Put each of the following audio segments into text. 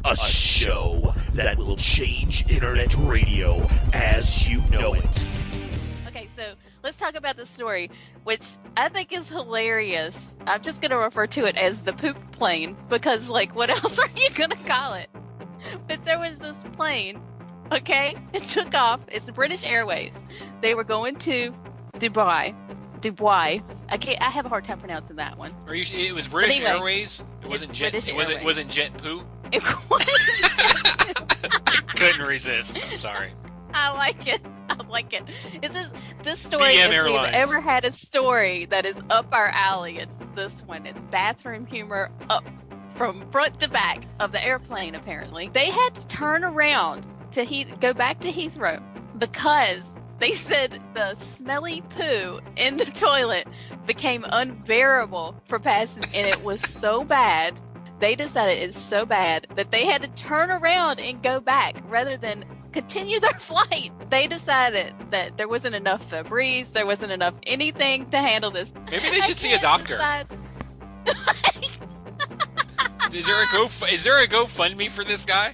A show that will change internet radio as you know it. Okay, so let's talk about the story, which I think is hilarious. I'm just going to refer to it as the poop plane because, like, what else are you going to call it? But there was this plane, okay? It took off. It's the British Airways. They were going to Dubai. I have a hard time pronouncing that one. It was British anyway, Airways? It wasn't Jet. It wasn't Jet Poo? It wasn't. Couldn't resist. I'm sorry. I like it. This story, if we've ever had a story that is up our alley, it's this one. It's bathroom humor up from front to back of the airplane, apparently. They had to turn around to go back to Heathrow because they said the smelly poo in the toilet became unbearable for passengers, and it was so bad. They decided it's so bad that they had to turn around and go back rather than continue their flight. They decided that there wasn't enough Febreze, there wasn't enough anything to handle this. Maybe they should see a doctor. Is there a GoFundMe for this guy?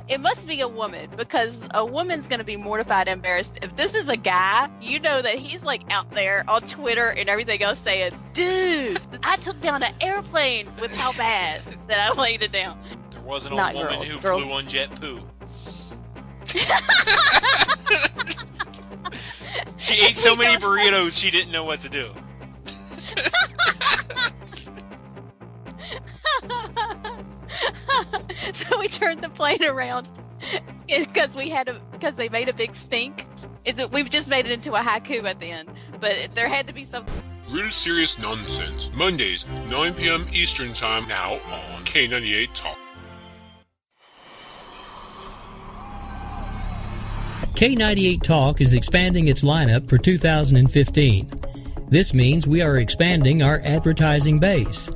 It must be a woman, because a woman's going to be mortified and embarrassed. If this is a guy, you know that he's like out there on Twitter and everything else saying, dude, I took down an airplane with how bad that I laid it down. There was an old woman who flew on jet poo. She ate so many burritos she didn't know what to do. So we turned the plane around because they made a big stink. We've just made it into a haiku at the end, but there had to be something. Real Serious Nonsense, Mondays, 9 p.m. Eastern Time, now on K98 Talk. K98 Talk is expanding its lineup for 2015. This means we are expanding our advertising base.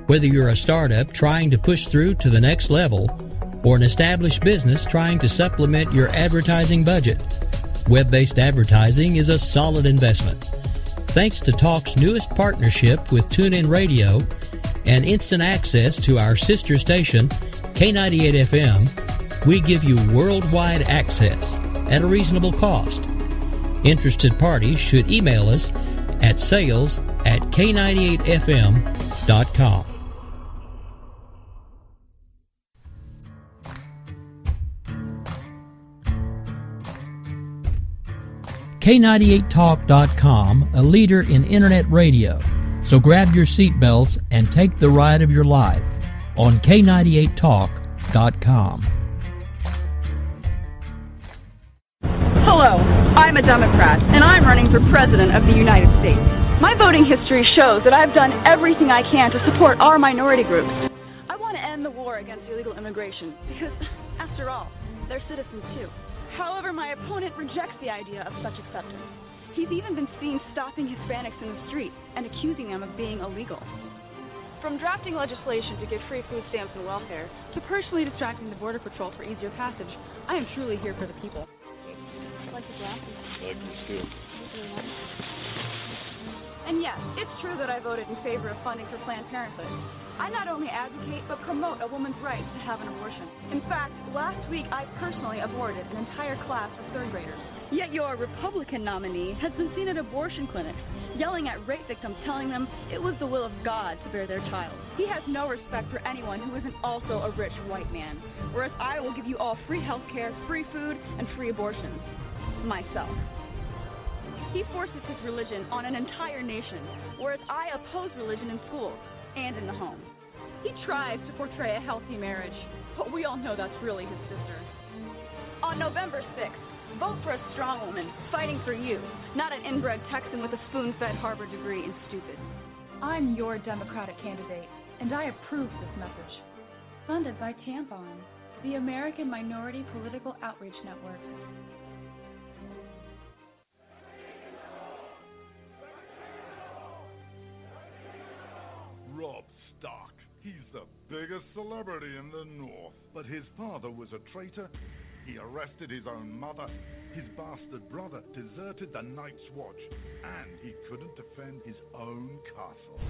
Whether you're a startup trying to push through to the next level or an established business trying to supplement your advertising budget, web-based advertising is a solid investment. Thanks to Talk's newest partnership with TuneIn Radio and instant access to our sister station, K98 FM, we give you worldwide access at a reasonable cost. Interested parties should email us at sales@k98fm.com. K98talk.com, a leader in internet radio. So grab your seatbelts and take the ride of your life on K98talk.com. Hello, I'm a Democrat, and I'm running for President of the United States. My voting history shows that I've done everything I can to support our minority groups. I want to end the war against illegal immigration, because, after all, they're citizens too. However, my opponent rejects the idea of such acceptance. He's even been seen stopping Hispanics in the street and accusing them of being illegal. From drafting legislation to give free food stamps and welfare, to personally distracting the Border Patrol for easier passage, I am truly here for the people. Like the draft? Like this too. And yes, it's true that I voted in favor of funding for Planned Parenthood. I not only advocate, but promote a woman's right to have an abortion. In fact, last week I personally aborted an entire class of third graders. Yet your Republican nominee has been seen at abortion clinics, yelling at rape victims, telling them it was the will of God to bear their child. He has no respect for anyone who isn't also a rich white man, whereas I will give you all free health care, free food, and free abortions. Myself. He forces his religion on an entire nation, whereas I oppose religion in schools and in the home. He tries to portray a healthy marriage, but we all know that's really his sister. On November 6th, vote for a strong woman fighting for you, not an inbred Texan with a spoon-fed Harvard degree and stupid. I'm your Democratic candidate, and I approve this message. Funded by Tampon, the American Minority Political Outreach Network. Rob Stark. He's the biggest celebrity in the North. But his father was a traitor. He arrested his own mother. His bastard brother deserted the Night's Watch. And he couldn't defend his own castle.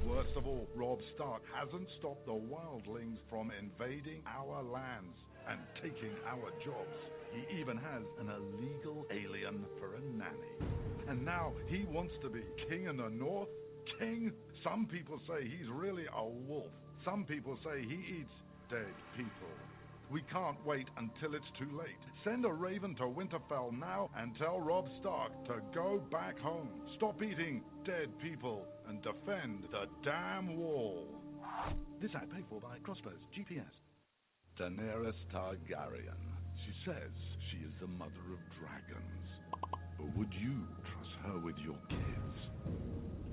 Worst of all, Rob Stark hasn't stopped the wildlings from invading our lands and taking our jobs. He even has an illegal alien for a nanny. And now he wants to be king in the north? King? Some people say he's really a wolf. Some people say he eats dead people. We can't wait until it's too late. Send a raven to Winterfell now and tell Rob Stark to go back home. Stop eating dead people and defend the damn wall. This ad paid for by Crossbows GPS. Daenerys Targaryen. She says she is the mother of dragons. But would you trust her with your kids?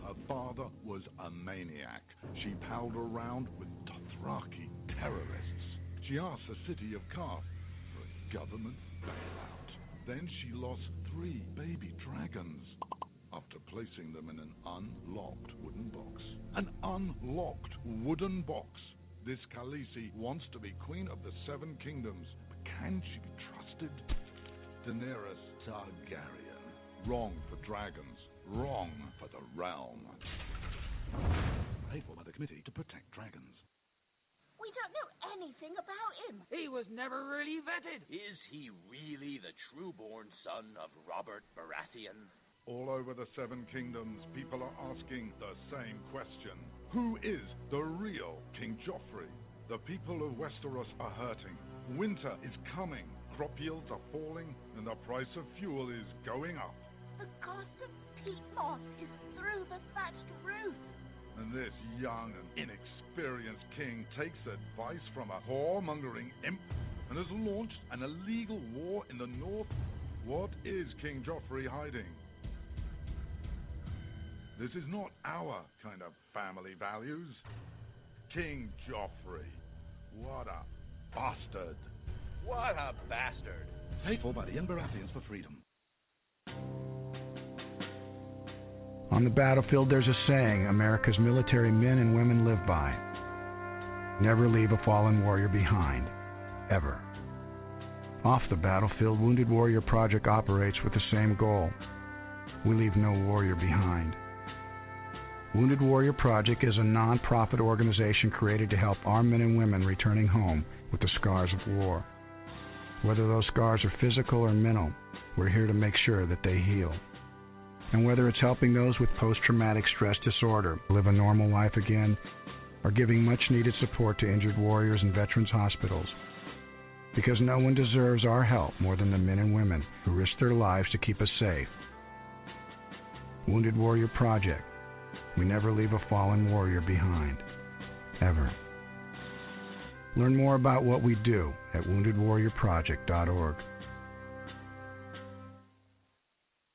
Her father was a maniac. She palled around with Dothraki terrorists. She asked the city of Karth for a government bailout. Then she lost 3 baby dragons after placing them in an unlocked wooden box. An unlocked wooden box. This Khaleesi wants to be queen of the 7 kingdoms, but can she be trusted? Daenerys Targaryen. Wrong for dragons. Wrong for the realm. Paid for by the Committee to Protect Dragons. We don't know anything about him. He was never really vetted. Is he really the true-born son of Robert Baratheon? All over the 7 kingdoms, people are asking the same question. Who is the real King Joffrey? The people of Westeros are hurting. Winter is coming. Crop yields are falling, and the price of fuel is going up. The cost of peat moss is through the thatched roof. And this young and inexperienced king takes advice from a whoremongering imp and has launched an illegal war in the north? What is King Joffrey hiding? This is not our kind of family values. King Joffrey. What a bastard. What a bastard. Paid for by the Baratheons for freedom. On the battlefield, there's a saying America's military men and women live by. Never leave a fallen warrior behind. Ever. Off the battlefield, Wounded Warrior Project operates with the same goal. We leave no warrior behind. Wounded Warrior Project is a non-profit organization created to help our men and women returning home with the scars of war. Whether those scars are physical or mental, we're here to make sure that they heal. And whether it's helping those with post-traumatic stress disorder live a normal life again, or giving much-needed support to injured warriors in veterans' hospitals. Because no one deserves our help more than the men and women who risk their lives to keep us safe. Wounded Warrior Project. We never leave a fallen warrior behind. Ever. Learn more about what we do at woundedwarriorproject.org.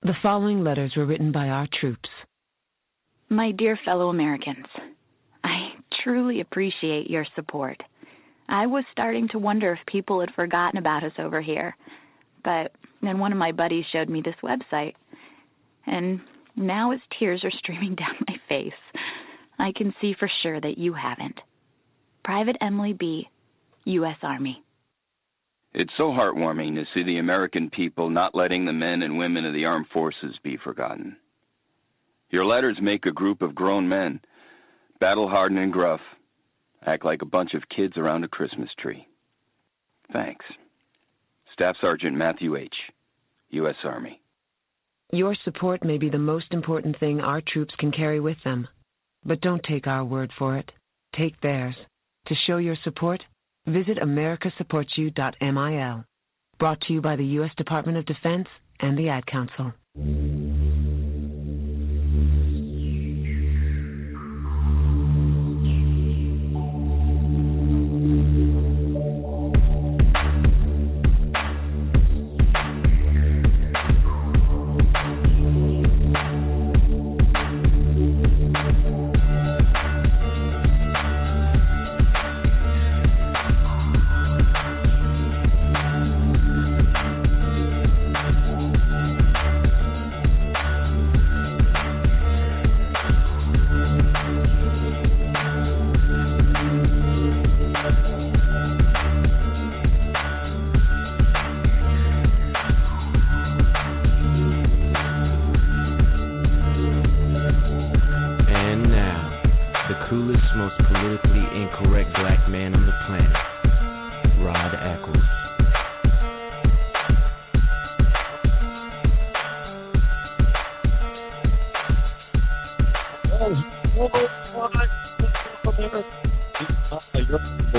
The following letters were written by our troops. My dear fellow Americans, I truly appreciate your support. I was starting to wonder if people had forgotten about us over here, but then one of my buddies showed me this website, and now as tears are streaming down my face, I can see for sure that you haven't. Private Emily B., U.S. Army. It's so heartwarming to see the American people not letting the men and women of the armed forces be forgotten. Your letters make a group of grown men, battle-hardened and gruff, act like a bunch of kids around a Christmas tree. Thanks. Staff Sergeant Matthew H., U.S. Army. Your support may be the most important thing our troops can carry with them. But don't take our word for it. Take theirs. To show your support, visit americasupportsyou.mil. Brought to you by the U.S. Department of Defense and the Ad Council.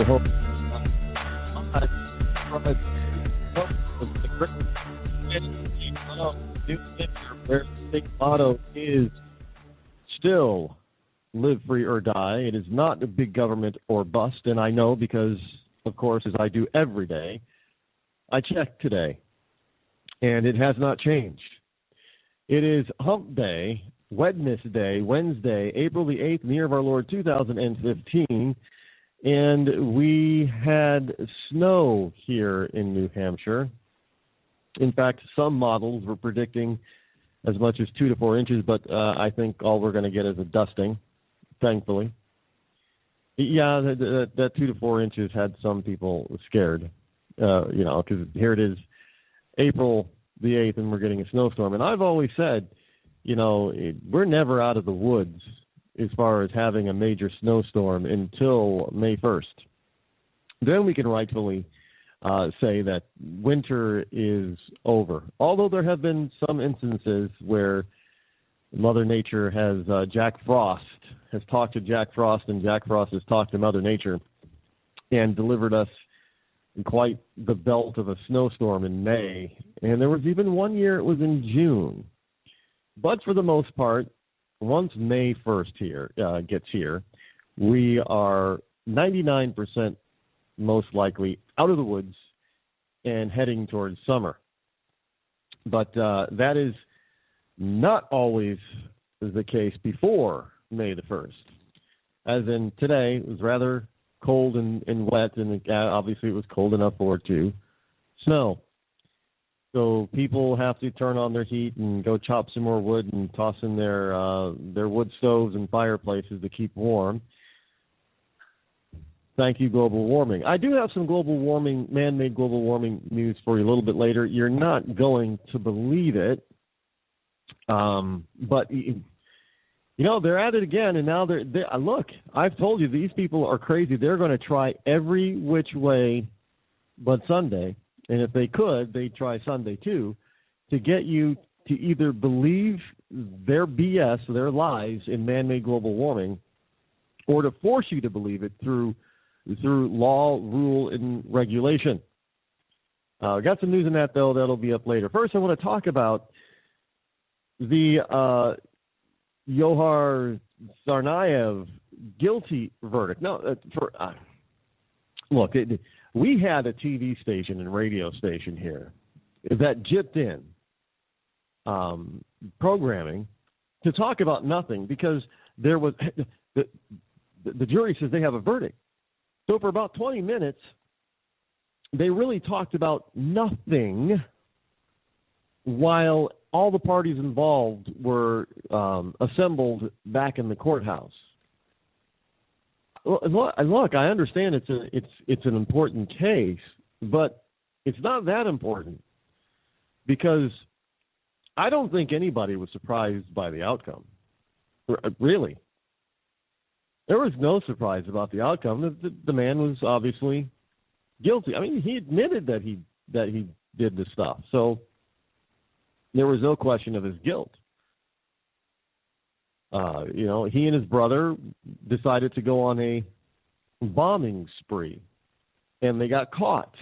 hope. Where the big motto is still live free or die. It is not a big government or bust, and I know because, of course, as I do every day, I checked today, and it has not changed. It is Hump Day, Wednesday, April the 8th, in the year of our Lord 2015, and we had snow here in New Hampshire. In fact, some models were predicting as much as 2 to 4 inches, but I think all we're going to get is a dusting, thankfully. Yeah, that 2 to 4 inches had some people scared, because here it is, April the 8th, and we're getting a snowstorm. And I've always said, we're never out of the woods as far as having a major snowstorm until May 1st. Then we can rightfully say that winter is over. Although there have been some instances where Mother Nature has Jack Frost has talked to Jack Frost, and Jack Frost has talked to Mother Nature and delivered us quite the belt of a snowstorm in May. And there was even one year it was in June. But for the most part, once May 1st gets here, we are 99% most likely out of the woods and heading towards summer. But that is not always the case before May the 1st. As in today, it was rather cold and wet, and obviously it was cold enough for it to snow. So people have to turn on their heat and go chop some more wood and toss in their wood stoves and fireplaces to keep warm. Thank you, global warming. I do have some man-made global warming news for you a little bit later. You're not going to believe it, but they're at it again, and now they're look. I've told you these people are crazy. They're going to try every which way but Sunday. And if they could, they'd try Sunday too, to get you to either believe their BS, their lies in man-made global warming, or to force you to believe it through law, rule, and regulation. Got some news on that, though. That'll be up later. First, I want to talk about the Yohar Tsarnaev guilty verdict. No, look, we had a TV station and radio station here that jipped in programming to talk about nothing because there was the jury says they have a verdict. So for about 20 minutes, they really talked about nothing while all the parties involved were assembled back in the courthouse. Look, I understand it's an important case, but it's not that important because I don't think anybody was surprised by the outcome. Really. There was no surprise about the outcome. The man was obviously guilty. I mean, he admitted that he did this stuff. So there was no question of his guilt. He and his brother decided to go on a bombing spree, and they got caught.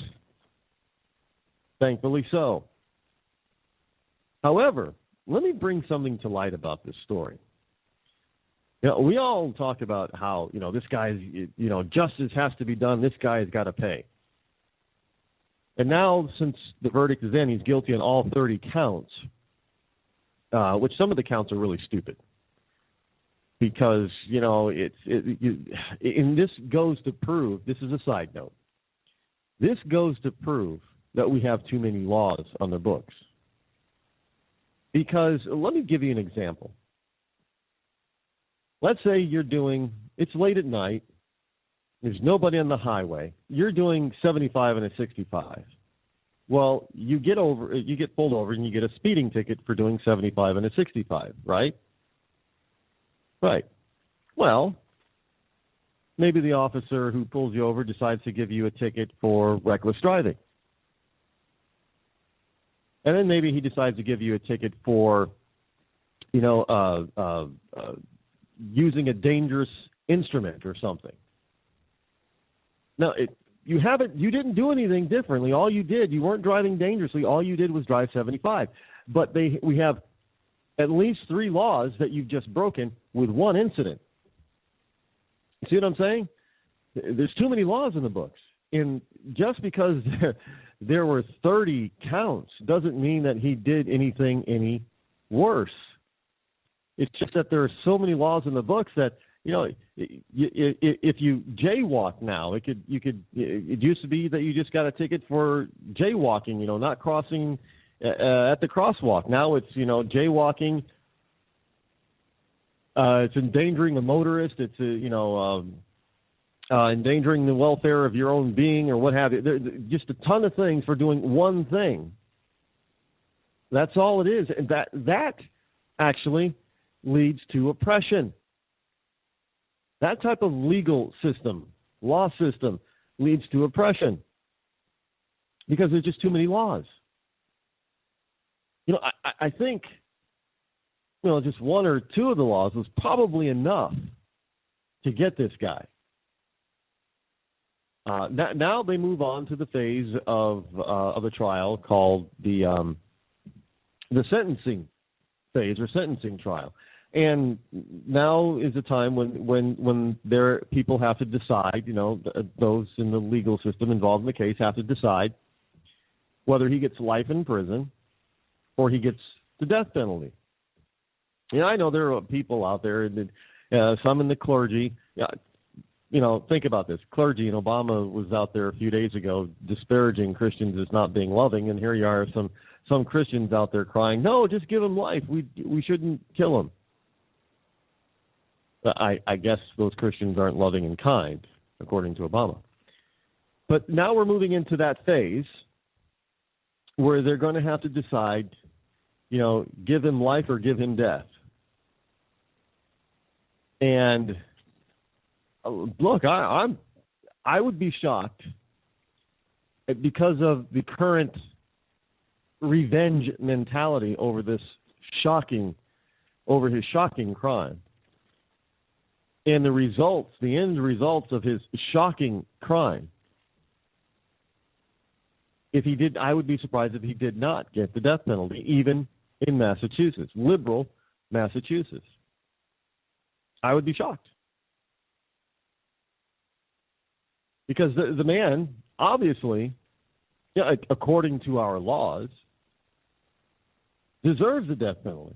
Thankfully so. However, let me bring something to light about this story. We all talk about how, this guy's, justice has to be done. This guy's got to pay. And now, since the verdict is in, he's guilty on all 30 counts, which some of the counts are really stupid. Because, and this goes to prove, this is a side note, this goes to prove that we have too many laws on the books. Because, let me give you an example. Let's say it's late at night, there's nobody on the highway, you're doing 75 and a 65. Well, you get pulled over and you get a speeding ticket for doing 75 and a 65, right? Right. Well, maybe the officer who pulls you over decides to give you a ticket for reckless driving. And then maybe he decides to give you a ticket for, using a dangerous instrument or something. Now, you didn't do anything differently. All you did, you weren't driving dangerously. All you did was drive 75. But we have at least 3 laws that you've just broken with one incident. See what I'm saying? There's too many laws in the books. And just because there were 30 counts doesn't mean that he did anything any worse. It's just that there are so many laws in the books that, if you jaywalk now, it used to be that you just got a ticket for jaywalking, not crossing at the crosswalk. Now it's, jaywalking. It's endangering a motorist. It's, endangering the welfare of your own being or what have you. There's just a ton of things for doing one thing. That's all it is. And that actually leads to oppression. That type of legal system, law system, leads to oppression because there's just too many laws. I think, just 1 or 2 of the laws was probably enough to get this guy. Now they move on to the phase of the trial called the sentencing phase or sentencing trial. And now is the time when people have to decide, those in the legal system involved in the case have to decide whether he gets life in prison or he gets the death penalty. I know there are people out there, some in the clergy. Think about this. Clergy, and Obama was out there a few days ago disparaging Christians as not being loving, and here you are, some Christians out there crying, no, just give him life. We shouldn't kill him. I guess those Christians aren't loving and kind, according to Obama. But now we're moving into that phase where they're going to have to decide, give him life or give him death. And look, I would be shocked because of the current revenge mentality over his shocking crime. And the end results of his shocking crime. I would be surprised if he did not get the death penalty, even in Massachusetts, liberal Massachusetts. I would be shocked. Because the man, obviously, according to our laws, deserves the death penalty.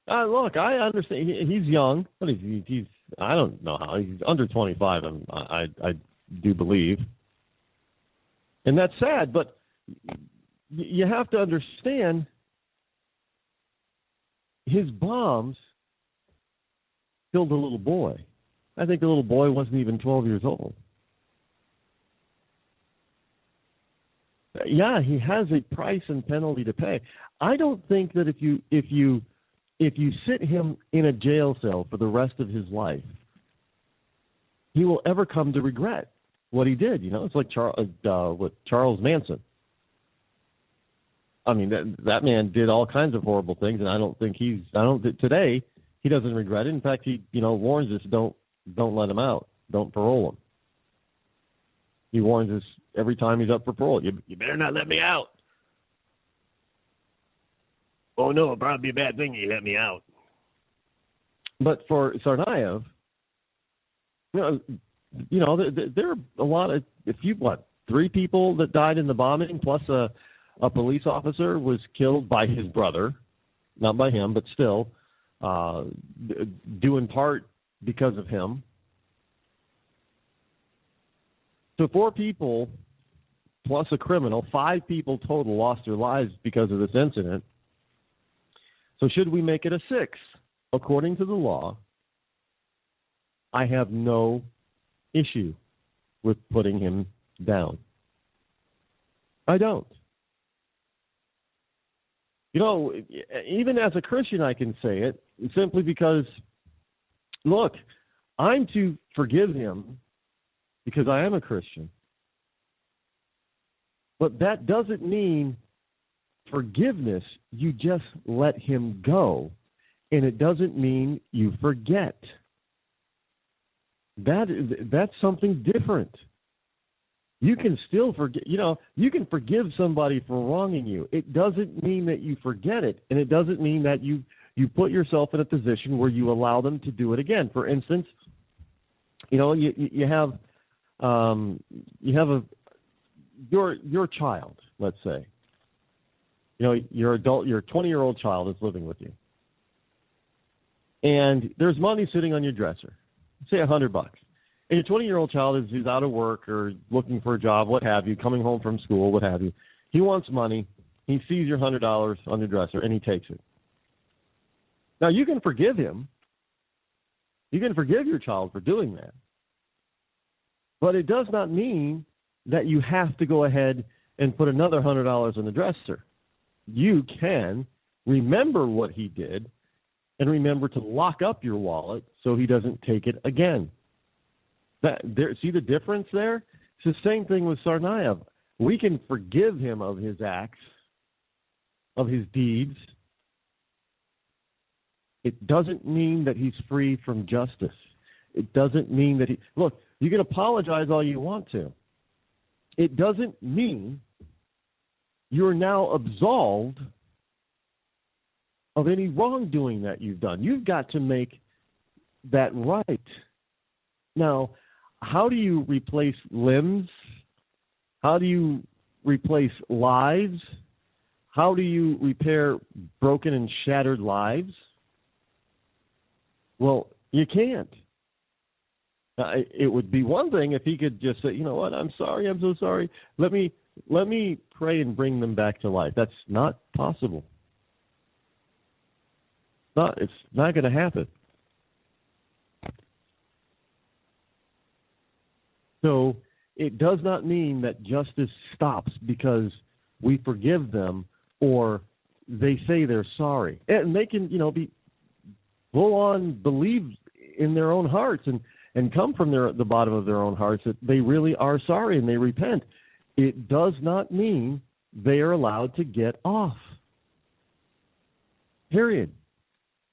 Look, I understand. He's young. But he's I don't know how. He's under 25, I do believe. And that's sad, but you have to understand his bombs killed a little boy. I think the little boy wasn't even 12 years old. Yeah, he has a price and penalty to pay. I don't think that if you sit him in a jail cell for the rest of his life, he will ever come to regret what he did. It's like Charles Manson. I mean, that man did all kinds of horrible things, and I don't think today he doesn't regret it. In fact, he warns us, don't let him out, don't parole him. He warns us every time he's up for parole, you better not let me out. Oh, no, it'll probably be a bad thing you let me out. But for Tsarnaev, there are a lot of, 3 people that died in the bombing, plus a police officer was killed by his brother, not by him, but still, due in part because of him. So 4 people plus a criminal, 5 people total lost their lives because of this incident. So should we make it a 6? According to the law, I have no issue with putting him down. I don't. Even as a Christian, I can say it simply because, look, I'm to forgive him because I am a Christian. But that doesn't mean forgiveness, you just let him go. And it doesn't mean you forget. That's something different. You can still forget, you can forgive somebody for wronging you. It doesn't mean that you forget it, and it doesn't mean that you put yourself in a position where you allow them to do it again. For instance, you have your child, let's say. Your 20-year-old child is living with you. And there's money sitting on your dresser, say $100. And your 20-year-old child is out of work or looking for a job, what have you, coming home from school, what have you. He wants money. He sees your $100 on your dresser, and he takes it. Now, you can forgive him. You can forgive your child for doing that. But it does not mean that you have to go ahead and put another $100 on the dresser. You can remember what he did and remember to lock up your wallet so he doesn't take it again. See the difference there? It's the same thing with Tsarnaev. We can forgive him of his acts, of his deeds. It doesn't mean that he's free from justice. It doesn't mean that look, you can apologize all you want to. It doesn't mean you're now absolved of any wrongdoing that you've done. You've got to make that right. Now, how do you replace limbs? How do you replace lives? How do you repair broken and shattered lives? Well, you can't. It would be one thing if he could just say, you know what, I'm sorry, I'm so sorry. Let me pray and bring them back to life. That's not possible. It's not going to happen. So it does not mean that justice stops because we forgive them or they say they're sorry. And they can, be full on believe in their own hearts and come from the bottom of their own hearts that they really are sorry and they repent. It does not mean they are allowed to get off. Period.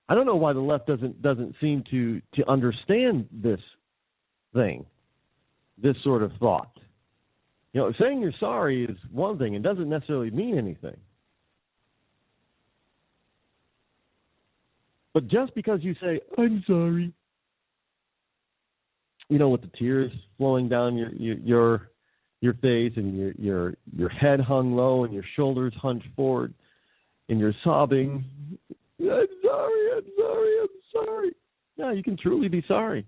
I don't know why the left doesn't seem to understand this thing, this sort of thought. Saying you're sorry is one thing. It doesn't necessarily mean anything. But just because you say, I'm sorry, with the tears flowing down your face and your head hung low and your shoulders hunched forward and you're sobbing, I'm sorry. Yeah, you can truly be sorry.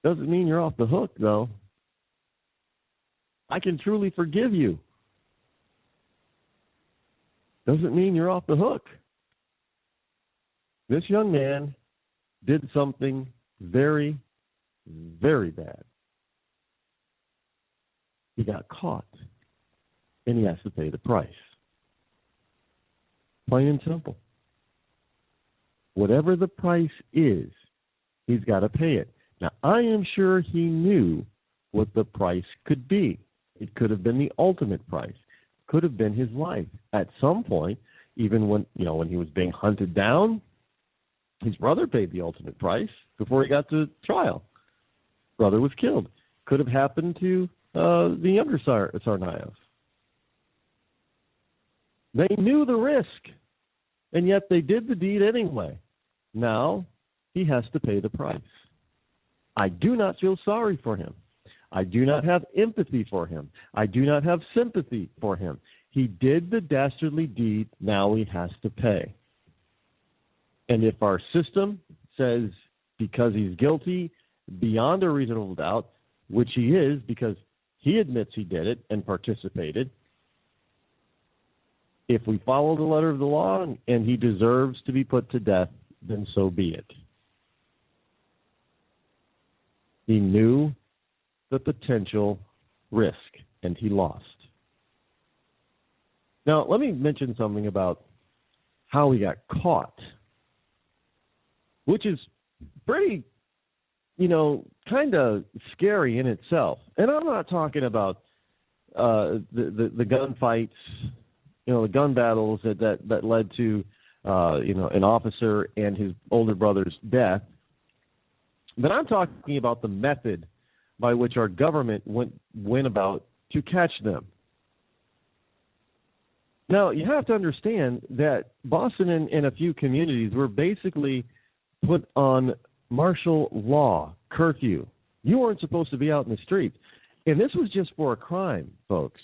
Doesn't mean you're off the hook, though. I can truly forgive you. Doesn't mean you're off the hook. This young man did something very, very bad. He got caught, and he has to pay the price. Plain and simple. Whatever the price is, he's got to pay it. Now, I am sure he knew what the price could be. It could have been the ultimate price. Could have been his life. At some point, even when he was being hunted down, his brother paid the ultimate price before he got to trial. Brother was killed. Could have happened to the younger Tsarnaev. They knew the risk, and yet they did the deed anyway. Now he has to pay the price. I do not feel sorry for him. I do not have empathy for him. I do not have sympathy for him. He did the dastardly deed. Now he has to pay. And if our system says because he's guilty beyond a reasonable doubt, which he is because he admits he did it and participated, if we follow the letter of the law and he deserves to be put to death, then so be it. He knew the potential risk, and he lost. Now, let me mention something about how he got caught, which is pretty, kind of scary in itself. And I'm not talking about the gunfights, the gun battles that led to, an officer and his older brother's death. But I'm talking about the method by which our government went about to catch them. Now, you have to understand that Boston and a few communities were basically put on martial law, curfew. You weren't supposed to be out in the streets. And this was just for a crime, folks.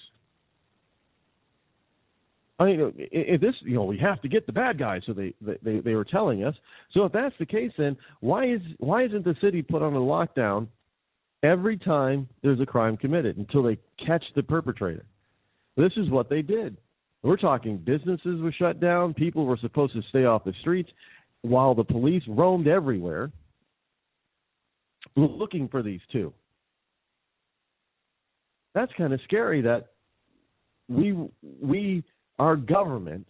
I mean, we have to get the bad guys, so they were telling us. So if that's the case, then why isn't the city put on a lockdown every time there's a crime committed until they catch the perpetrator? This is what they did. We're talking businesses were shut down. People were supposed to stay off the streets while the police roamed everywhere looking for these two. That's kind of scary that our government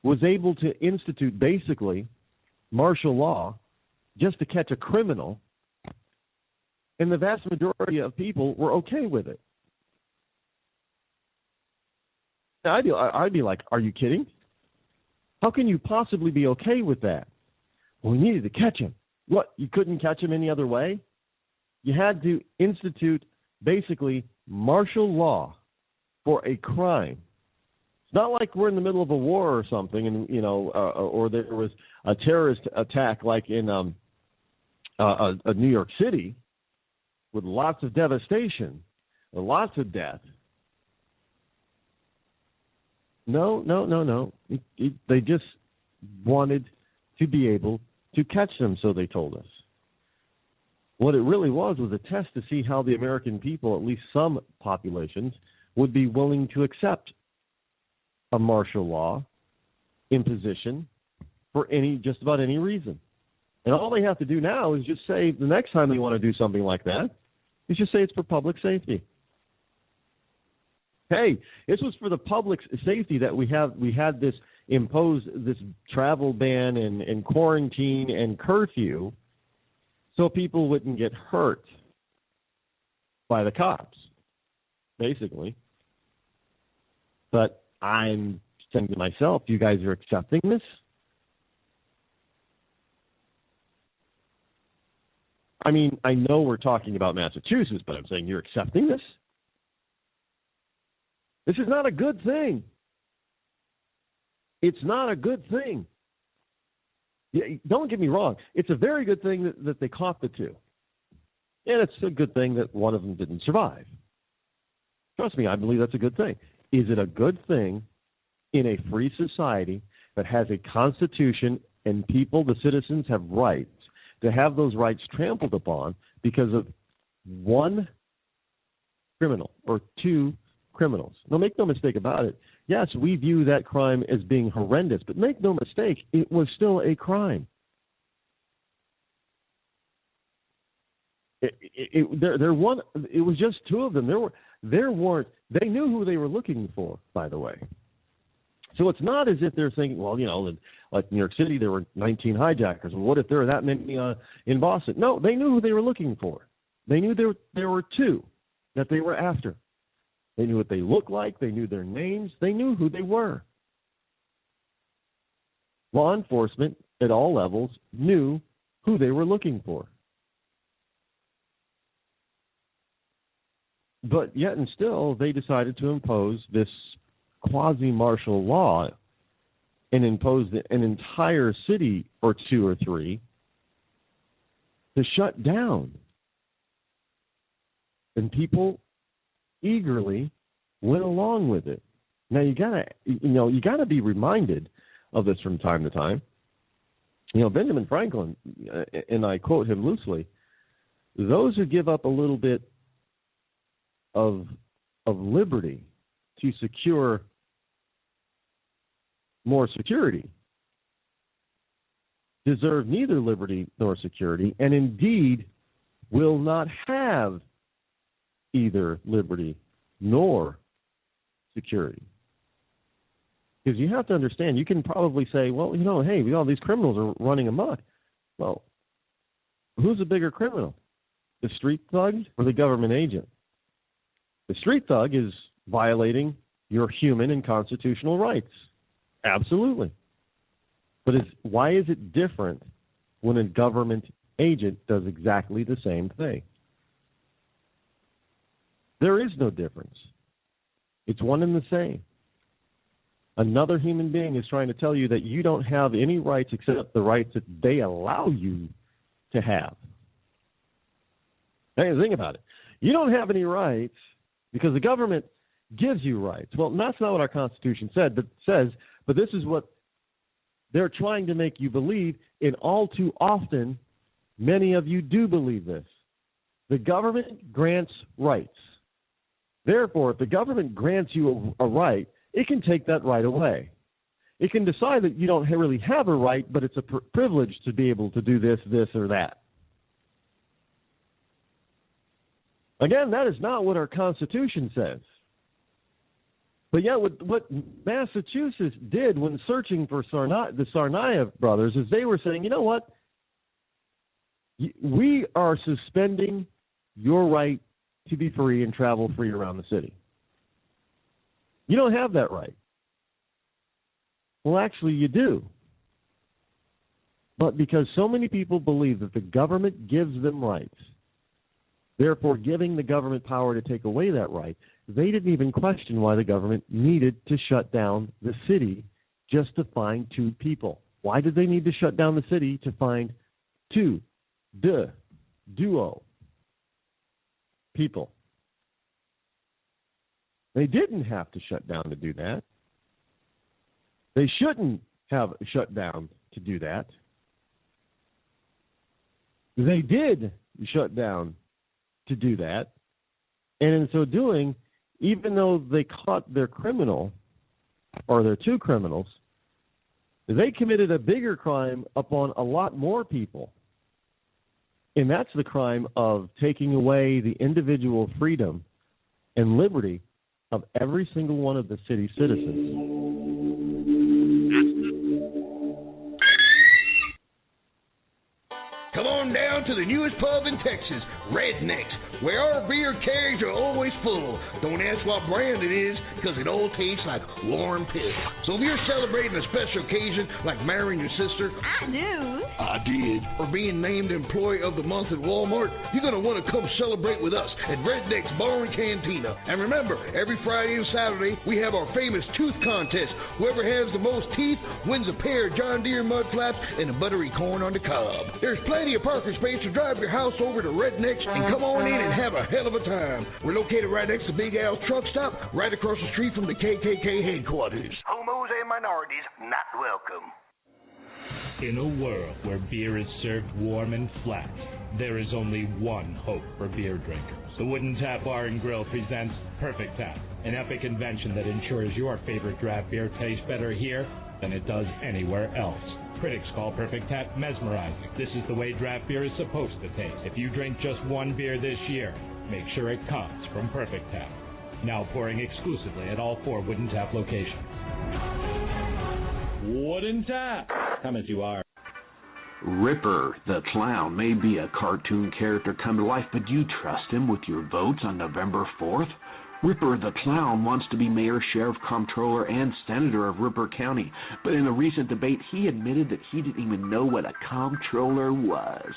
was able to institute basically martial law just to catch a criminal, and the vast majority of people were okay with it. Now, I'd be like, are you kidding? How can you possibly be okay with that? Well, we needed to catch him. What, you couldn't catch him any other way? You had to institute basically martial law for a crime. It's not like we're in the middle of a war or something, and or there was a terrorist attack like in New York City with lots of devastation, lots of death. No. They just wanted to be able to catch them, so they told us. What it really was a test to see how the American people, at least some populations, would be willing to accept a martial law imposition for just about any reason. And all they have to do now is just say, the next time they want to do something like that, is just say it's for public safety. Hey, this was for the public safety that we had this imposed this travel ban and quarantine and curfew so people wouldn't get hurt by the cops, basically. But I'm saying to myself, you guys are accepting this? I mean, I know we're talking about Massachusetts, but I'm saying you're accepting this? This is not a good thing. It's not a good thing. Don't get me wrong. It's a very good thing that they caught the two. And it's a good thing that one of them didn't survive. Trust me, I believe that's a good thing. Is it a good thing in a free society that has a constitution and people, the citizens, have rights, to have those rights trampled upon because of one criminal or two criminals? Now, make no mistake about it. Yes, we view that crime as being horrendous, but make no mistake, it was still a crime. It was just two of them. They knew who they were looking for, by the way. So it's not as if they're thinking, well, like New York City, there were 19 hijackers. Well, what if there are that many in Boston? No, they knew who they were looking for. They knew there were two that they were after. They knew what they looked like. They knew their names. They knew who they were. Law enforcement at all levels knew who they were looking for. But yet and still, they decided to impose this quasi-martial law and impose an entire city or two or three to shut down. And people eagerly went along with it. Now you gotta be reminded of this from time to time. Benjamin Franklin, and I quote him loosely, those who give up a little bit of liberty to secure more security deserve neither liberty nor security, and indeed will not have either liberty nor security. Because you have to understand, you can probably say, well, hey, all these criminals are running amok. Well, who's a bigger criminal? The street thug or the government agent? The street thug is violating your human and constitutional rights. Absolutely. But why is it different when a government agent does exactly the same thing? There is no difference. It's one and the same. Another human being is trying to tell you that you don't have any rights except the rights that they allow you to have. Hey, think about it. You don't have any rights because the government gives you rights. Well, that's not what our Constitution says, but this is what they're trying to make you believe, and all too often, many of you do believe this. The government grants rights. Therefore, if the government grants you a right, it can take that right away. It can decide that you don't really have a right, but it's a privilege to be able to do this, or that. Again, that is not what our Constitution says. But yet what Massachusetts did when searching for the Tsarnaev brothers is they were saying, you know what? We are suspending your right to be free and travel free around the city. You don't have that right. Well, actually, you do. But because so many people believe that the government gives them rights, therefore giving the government power to take away that right, they didn't even question why the government needed to shut down the city just to find two people. Why did they need to shut down the city to find duo people? They didn't have to shut down to do that. They shouldn't have shut down to do that. They did shut down to do that. And in so doing, even though they caught their criminal, or their two criminals, they committed a bigger crime upon a lot more people. And that's the crime of taking away the individual freedom and liberty of every single one of the city's citizens. Come on down to the newest pub in Texas, Rednecks, where our beer kegs are always full. Don't ask what brand it is, because it all tastes like warm piss. So if you're celebrating a special occasion, like marrying your sister, I do. I did, or being named Employee of the Month at Walmart, you're going to want to come celebrate with us at Redneck's Bar and Cantina. And remember, every Friday and Saturday, we have our famous tooth contest. Whoever has the most teeth wins a pair of John Deere mud flaps and a buttery corn on the cob. There's plenty of parking space to drive your house over to Redneck's and come on in and have a hell of a time. We're located right next to Big Al's truck stop, right across the street from the KKK headquarters. Homos and minorities not welcome. In a world where beer is served warm and flat, there is only one hope for beer drinkers. The Wooden Tap Bar and Grill presents Perfect Tap, an epic invention that ensures your favorite draft beer tastes better here than it does anywhere else. Critics call Perfect Tap mesmerizing. This is the way draft beer is supposed to taste. If you drink just one beer this year, make sure it comes from Perfect Tap. Now pouring exclusively at all 4 Wooden Tap locations. Wooden Tap! Come as you are. Ripper the Clown may be a cartoon character come to life, but do you trust him with your votes on November 4th? Ripper the Clown wants to be mayor, sheriff, comptroller, and senator of Ripper County, but in a recent debate, he admitted that he didn't even know what a comptroller was.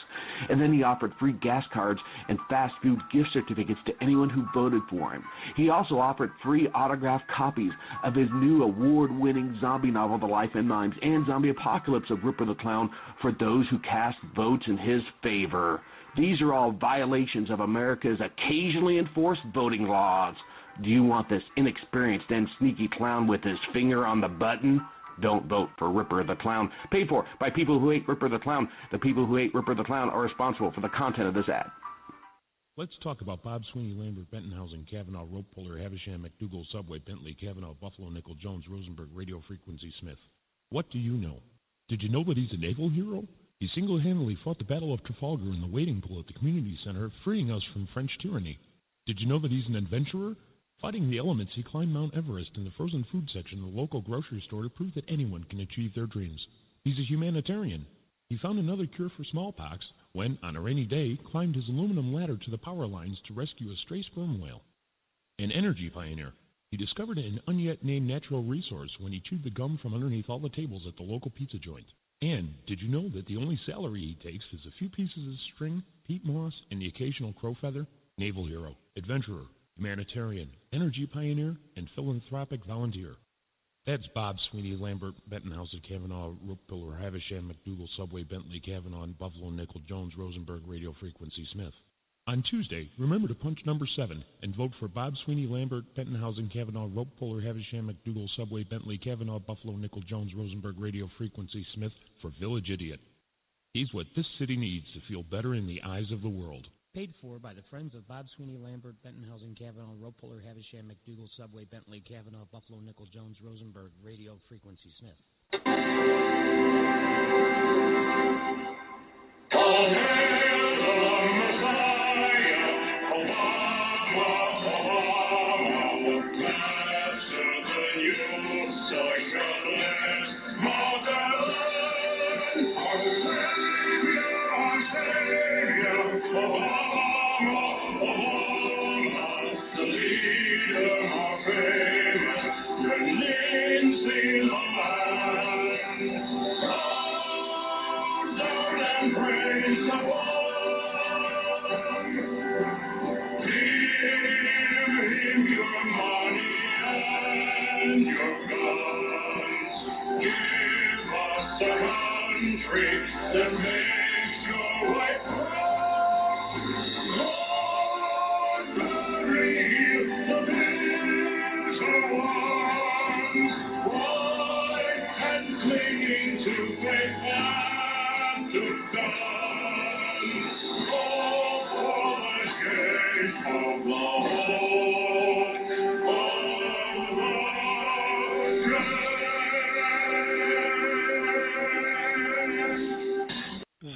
And then he offered free gas cards and fast food gift certificates to anyone who voted for him. He also offered free autographed copies of his new award-winning zombie novel, The Life and Times and Zombie Apocalypse of Ripper the Clown, for those who cast votes in his favor. These are all violations of America's occasionally enforced voting laws. Do you want this inexperienced and sneaky clown with his finger on the button? Don't vote for Ripper the Clown. Paid for by people who hate Ripper the Clown. The people who hate Ripper the Clown are responsible for the content of this ad. Let's talk about Bob Sweeney, Lambert, Bentonhausen, Kavanaugh, Rope Puller, Havisham, McDougal, Subway, Bentley, Kavanaugh, Buffalo, Nickel, Jones, Rosenberg, Radio Frequency, Smith. What do you know? Did you know that he's a naval hero? He single-handedly fought the Battle of Trafalgar in the waiting pool at the community center, freeing us from French tyranny. Did you know that he's an adventurer? Fighting the elements, he climbed Mount Everest in the frozen food section of the local grocery store to prove that anyone can achieve their dreams. He's a humanitarian. He found another cure for smallpox when, on a rainy day, climbed his aluminum ladder to the power lines to rescue a stray sperm whale. An energy pioneer. He discovered an unyet-named natural resource when he chewed the gum from underneath all the tables at the local pizza joint. And did you know that the only salary he takes is a few pieces of string, peat moss, and the occasional crow feather? Naval hero, adventurer, humanitarian, energy pioneer, and philanthropic volunteer. That's Bob Sweeney, Lambert, Bettenhausen, Kavanaugh, Rope Pillar, Havisham, McDougal, Subway, Bentley, Kavanaugh, Buffalo, Nickel, Jones, Rosenberg, Radio Frequency, Smith. On Tuesday, remember to punch number 7 and vote for Bob Sweeney, Lambert, Bettenhausen, Kavanaugh, Rope Puller, Havisham, McDougal, Subway, Bentley, Kavanaugh, Buffalo, Nickel, Jones, Rosenberg, Radio Frequency, Smith for Village Idiot. He's what this city needs to feel better in the eyes of the world. Paid for by the Friends of Bob Sweeney, Lambert, Bettenhausen, Kavanaugh, Rope Puller, Havisham, McDougal, Subway, Bentley, Kavanaugh, Buffalo, Nickel, Jones, Rosenberg, Radio Frequency, Smith.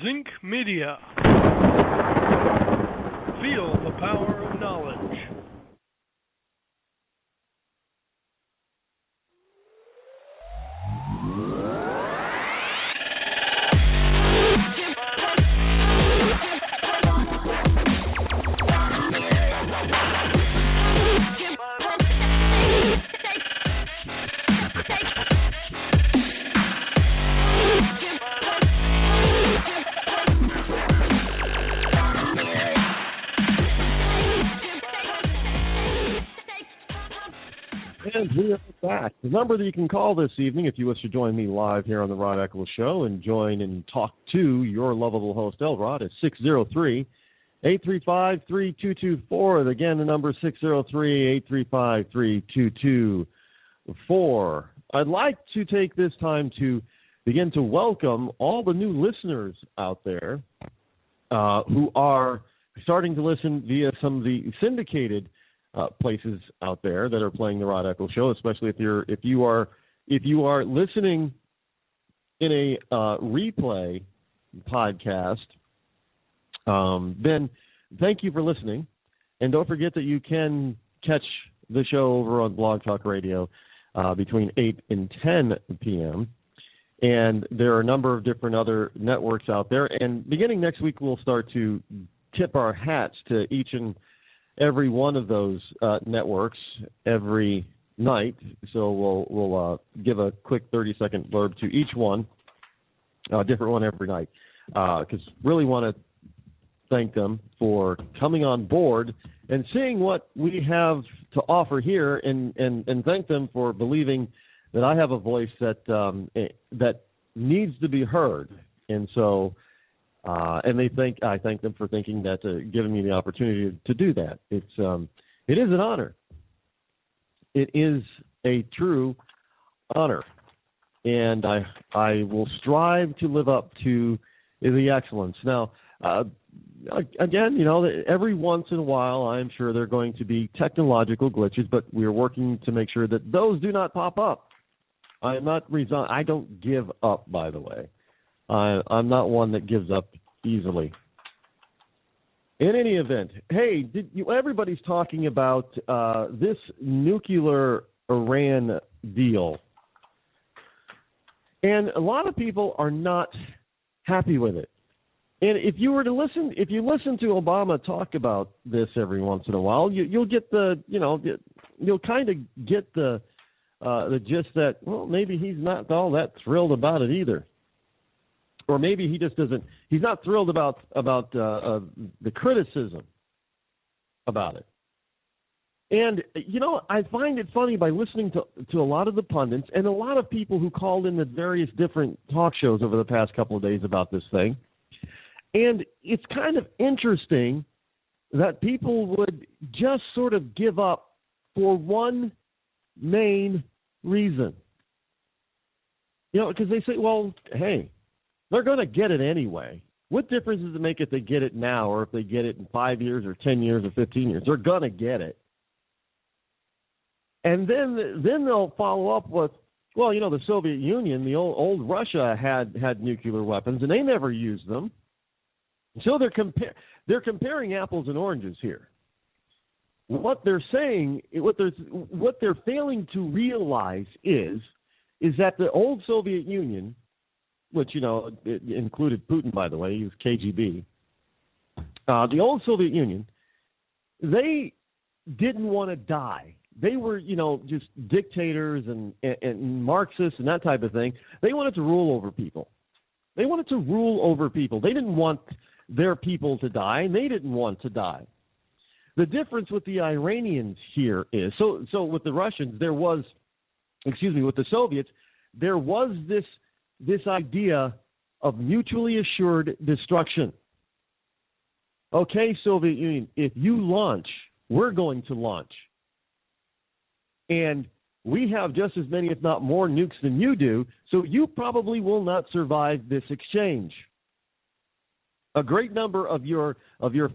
Zinc Media. Feel the power of knowledge. And we are back. The number that you can call this evening if you wish to join me live here on the Rod Eccles Show and join and talk to your lovable host, Elrod, is 603-835-3224. Again, the number is 603-835-3224. I'd like to take this time to begin to welcome all the new listeners out there who are starting to listen via some of the syndicated places out there that are playing the Rod Eccles Show, especially if you are listening in a replay podcast. Then thank you for listening, and don't forget that you can catch the show over on Blog Talk Radio between 8 and 10 p.m. And there are a number of different other networks out there. And beginning next week, we'll start to tip our hats to each and every one of those networks every night. So we'll give a quick 30-second blurb to each one, a different one every night, because really want to thank them for coming on board and seeing what we have to offer here, and thank them for believing that I have a voice that needs to be heard. And so and I thank them for thinking that, giving me the opportunity to do that. It is an honor. It is a true honor, and I will strive to live up to the excellence. Now, again, every once in a while, I'm sure there are going to be technological glitches, but we are working to make sure that those do not pop up. I am not I don't give up, by the way. I'm not one that gives up easily. In any event, hey, everybody's talking about this nuclear Iran deal, and a lot of people are not happy with it. And if you listen to Obama talk about this every once in a while, you'll get you'll kind of get the gist that, well, maybe he's not all that thrilled about it either. Or maybe he just doesn't. He's not thrilled about the criticism about it. And, I find it funny by listening to a lot of the pundits and a lot of people who called in the various different talk shows over the past couple of days about this thing. And it's kind of interesting that people would just sort of give up for one main reason. Because they say, well, hey, they're going to get it anyway. What difference does it make if they get it now or if they get it in 5 years or 10 years or 15 years? They're going to get it. And then they'll follow up with, well, the Soviet Union, the old Russia had nuclear weapons, and they never used them. So they're comparing apples and oranges here. What they're saying, what they're failing to realize is that the old Soviet Union, which it included Putin, by the way, he was KGB. The old Soviet Union, they didn't want to die. They were, just dictators and Marxists and that type of thing. They wanted to rule over people. They didn't want their people to die, and they didn't want to die. The difference with the Iranians here is, so with the Russians, with the Soviets, there was this idea of mutually assured destruction. Okay, Soviet Union, if you launch, we're going to launch. And we have just as many, if not more, nukes than you do, so you probably will not survive this exchange. A great number of your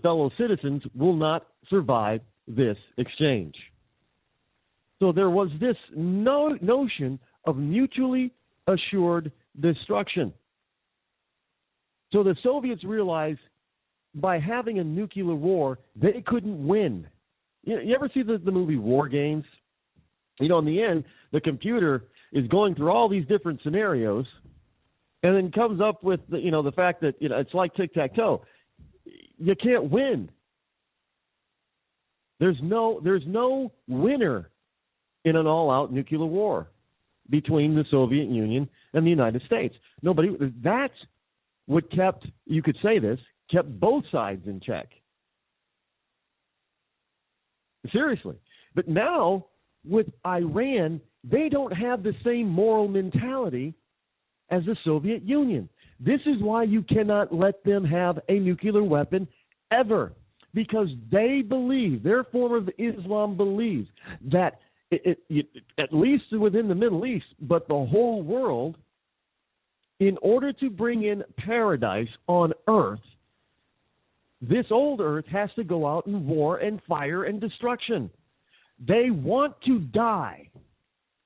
fellow citizens will not survive this exchange. So there was this notion of mutually assured destruction. So the Soviets realized by having a nuclear war, they couldn't win. You ever see the movie War Games? In the end, the computer is going through all these different scenarios and then comes up with the fact that it's like tic-tac-toe. You can't win. There's no winner in an all-out nuclear war between the Soviet Union and the United States. Nobody. That's what kept both sides in check. Seriously. But now, with Iran, they don't have the same moral mentality as the Soviet Union. This is why you cannot let them have a nuclear weapon ever, because they believe, their form of Islam believes, that at least within the Middle East, but the whole world, in order to bring in paradise on earth, this old earth has to go out in war and fire and destruction. They want to die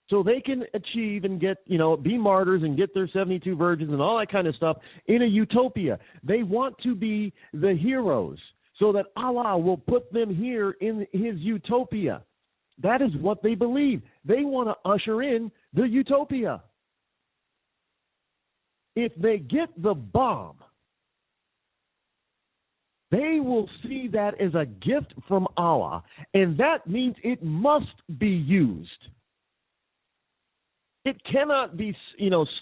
so they can achieve and get, be martyrs and get their 72 virgins and all that kind of stuff in a utopia. They want to be the heroes so that Allah will put them here in his utopia. That is what they believe. They want to usher in the utopia. If they get the bomb, they will see that as a gift from Allah, and that means it must be used. It cannot be,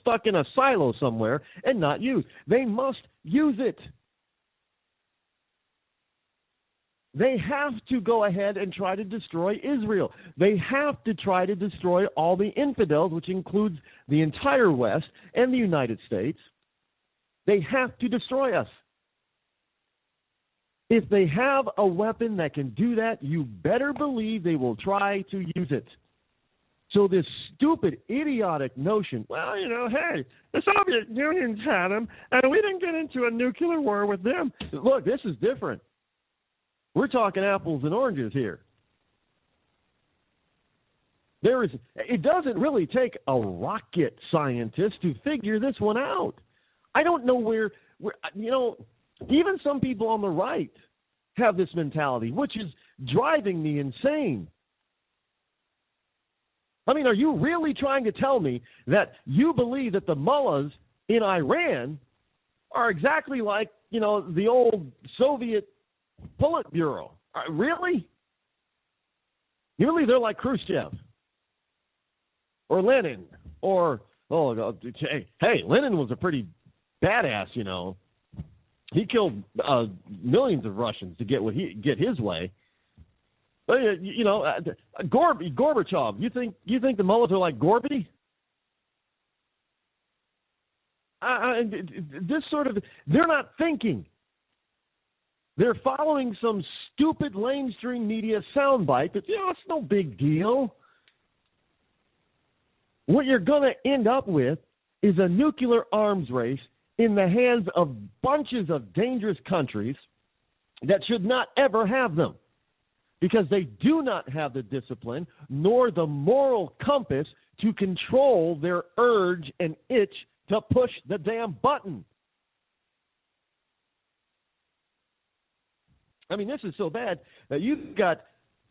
stuck in a silo somewhere and not used. They must use it. They have to go ahead and try to destroy Israel. They have to try to destroy all the infidels, which includes the entire West and the United States. They have to destroy us. If they have a weapon that can do that, you better believe they will try to use it. So this stupid, idiotic notion, well, hey, the Soviet Union's had them, and we didn't get into a nuclear war with them. Look, this is different. We're talking apples and oranges here. It doesn't really take a rocket scientist to figure this one out. I don't know where even some people on the right have this mentality, which is driving me insane. I mean, are you really trying to tell me that you believe that the mullahs in Iran are exactly like, the old Soviet Politburo? Really? You believe they're like Khrushchev or Lenin or, hey, Lenin was a pretty badass, He killed millions of Russians to get his way. Gorbachev. You think the mullahs are like Gorby? This sort of, they're not thinking. They're following some stupid mainstream media soundbite that, it's no big deal. What you're going to end up with is a nuclear arms race in the hands of bunches of dangerous countries that should not ever have them, because they do not have the discipline nor the moral compass to control their urge and itch to push the damn button. I mean, this is so bad that you've got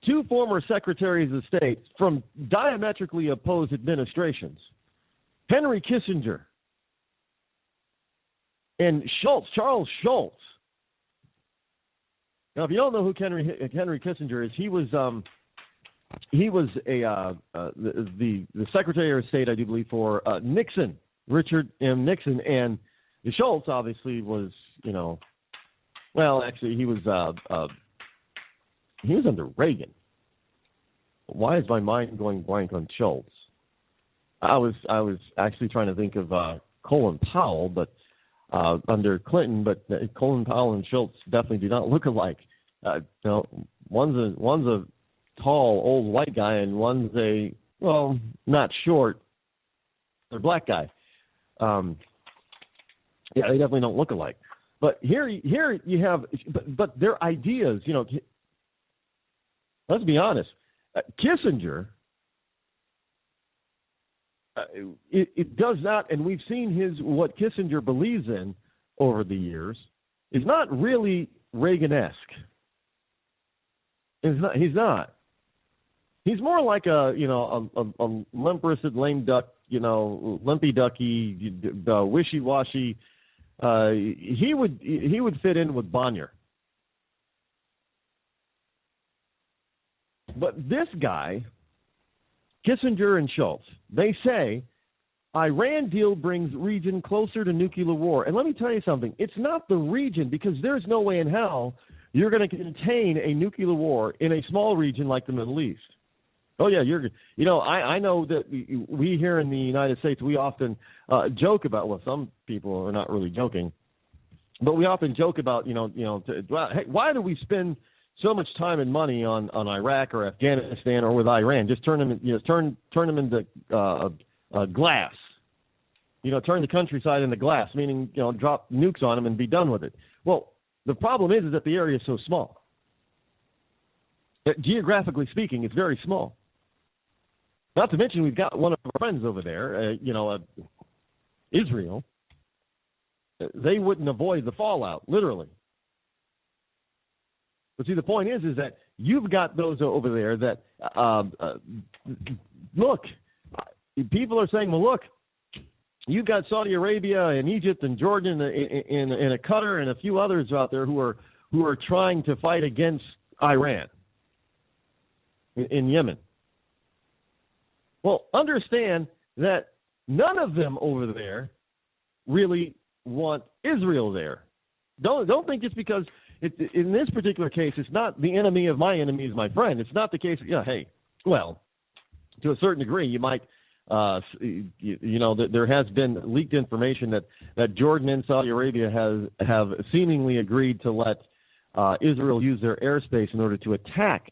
two former secretaries of state from diametrically opposed administrations, Henry Kissinger and Charles Schultz. Now, if you don't know who Henry Kissinger is, he was the Secretary of State, I do believe, for Nixon, Richard M. Nixon, and Schultz obviously was, actually he was under Reagan. Why is my mind going blank on Schultz? I was actually trying to think of Colin Powell, but under Clinton, but Colin Powell and Schultz definitely do not look alike. One's a tall old white guy, and one's not short, they're black guy. They definitely don't look alike. But here you have, but their ideas, let's be honest. Kissinger, it does not, and we've seen what Kissinger believes in over the years, is not really Reagan-esque. He's not. He's more like a limp-wristed lame duck, limpy ducky, wishy-washy. He would fit in with Bonnier. But this guy, Kissinger and Schultz, they say Iran deal brings region closer to nuclear war. And let me tell you something. It's not the region, because there's no way in hell you're going to contain a nuclear war in a small region like the Middle East. Oh, yeah, I know that we here in the United States, we often joke about, some people are not really joking, but we often joke about, hey, why do we spend so much time and money on Iraq or Afghanistan or with Iran? Just turn them into glass. Turn the countryside into glass, meaning, drop nukes on them and be done with it. Well, the problem is that the area is so small. Geographically speaking, it's very small. Not to mention, we've got one of our friends over there, Israel. They wouldn't avoid the fallout, literally. But see, the point is that you've got those over there that, look, people are saying, well, look, you've got Saudi Arabia and Egypt and Jordan and a Qatar and a few others out there who are trying to fight against Iran in Yemen. Well, understand that none of them over there really want Israel there. Don't think it's because in this particular case, it's not the enemy of my enemy is my friend. It's not the case. Hey, well, to a certain degree, you might, there has been leaked information that Jordan and Saudi Arabia have seemingly agreed to let Israel use their airspace in order to attack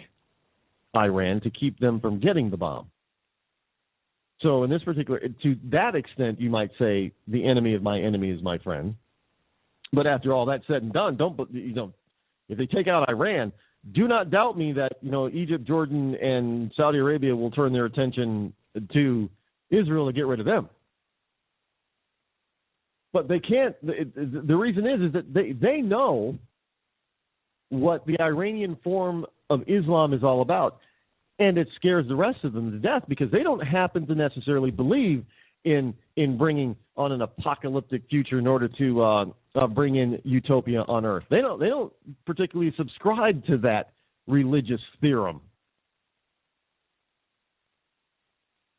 Iran to keep them from getting the bomb. So in this particular, to that extent, you might say the enemy of my enemy is my friend. But after all that's said and done, if they take out Iran, do not doubt me that Egypt, Jordan, and Saudi Arabia will turn their attention to Israel to get rid of them. But they can't. The reason is that they know what the Iranian form of Islam is all about. And it scares the rest of them to death because they don't happen to necessarily believe in bringing on an apocalyptic future in order to bring in utopia on Earth. They don't particularly subscribe to that religious theorem.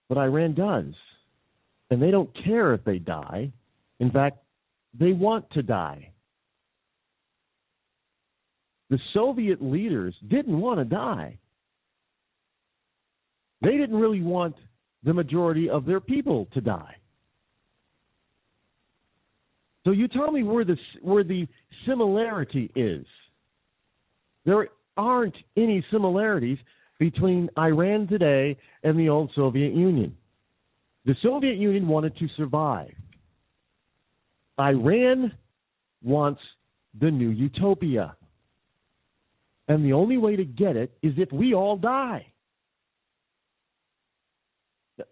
But Iran does. And they don't care if they die. In fact, they want to die. The Soviet leaders didn't want to die. They didn't really want the majority of their people to die. So you tell me where the similarity is. There aren't any similarities between Iran today and the old Soviet Union. The Soviet Union wanted to survive. Iran wants the new utopia. And the only way to get it is if we all die.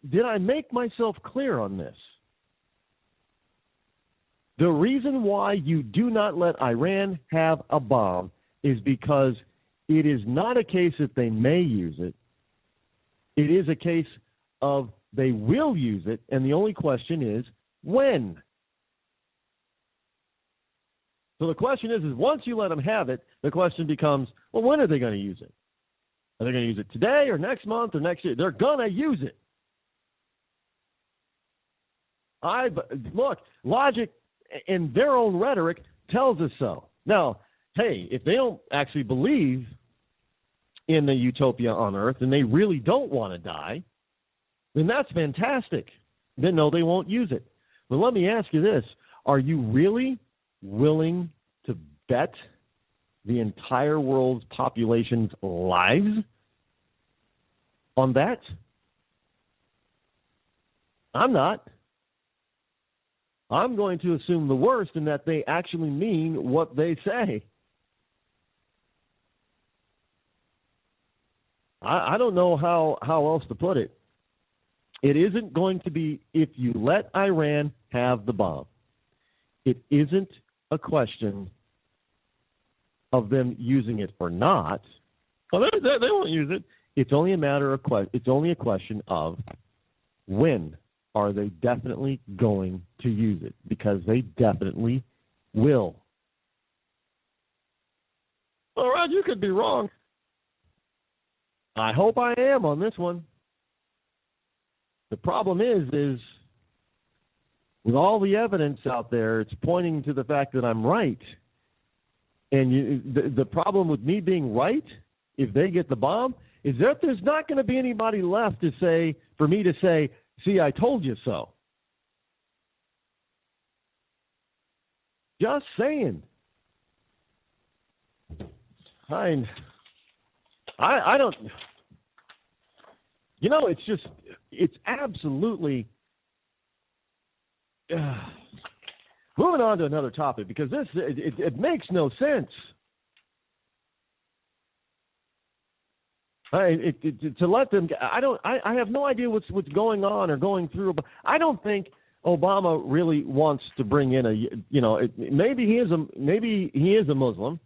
Did I make myself clear on this? The reason why you do not let Iran have a bomb is because it is not a case that they may use it. It is a case of they will use it, and the only question is when. So the question is once you let them have it, the question becomes, well, when are they going to use it? Are they going to use it today or next month or next year? They're going to use it. Look, logic in their own rhetoric tells us so. Now, hey, if they don't actually believe in the utopia on Earth and they really don't want to die, then that's fantastic. Then no, they won't use it. But let me ask you this. Are you really willing to bet the entire world's population's lives on that? I'm not. I'm going to assume the worst in that they actually mean what they say. I don't know how else to put it. It isn't going to be if you let Iran have the bomb. It isn't a question of them using it or not. Well, they won't use it. It's only a question of when are they definitely going to use it, because they definitely will. Well, Rod, you could be wrong. I hope I am on this one. The problem is with all the evidence out there, it's pointing to the fact that I'm right. And the problem with me being right, if they get the bomb, is that there's not going to be anybody left for me to say, see, I told you so. Just saying. I don't, it's absolutely, moving on to another topic, because it makes no sense. To let them, I have no idea what's going on or going through. But I don't think Obama really wants to bring in maybe he is a Muslim,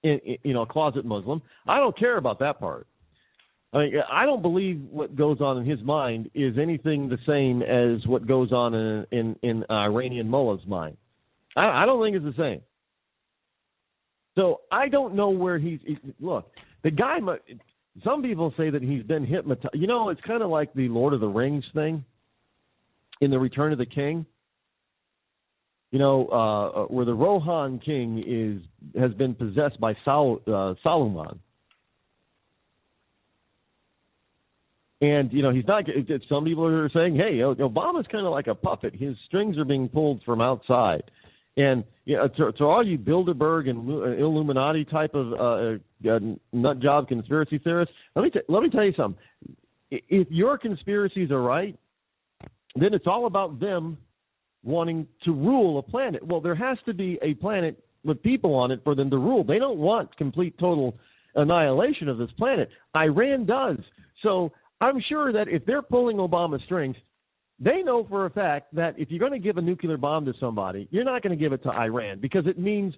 a closet Muslim. I don't care about that part. I mean, I don't believe what goes on in his mind is anything the same as what goes on in Iranian mullah's mind. I don't think it's the same. So I don't know where look, the guy. Some people say that he's been hypnotized. It's kind of like the Lord of the Rings thing in the Return of the King. Where the Rohan king has been possessed by Saruman. And, he's not, some people are saying, hey, Obama's kind of like a puppet. His strings are being pulled from outside. And to all you Bilderberg and Illuminati type of nut job conspiracy theorists, let me tell you something. If your conspiracies are right, then it's all about them wanting to rule a planet. Well, there has to be a planet with people on it for them to rule. They don't want complete, total annihilation of this planet. Iran does. So I'm sure that if they're pulling Obama's strings, they know for a fact that if you're going to give a nuclear bomb to somebody, you're not going to give it to Iran, because it means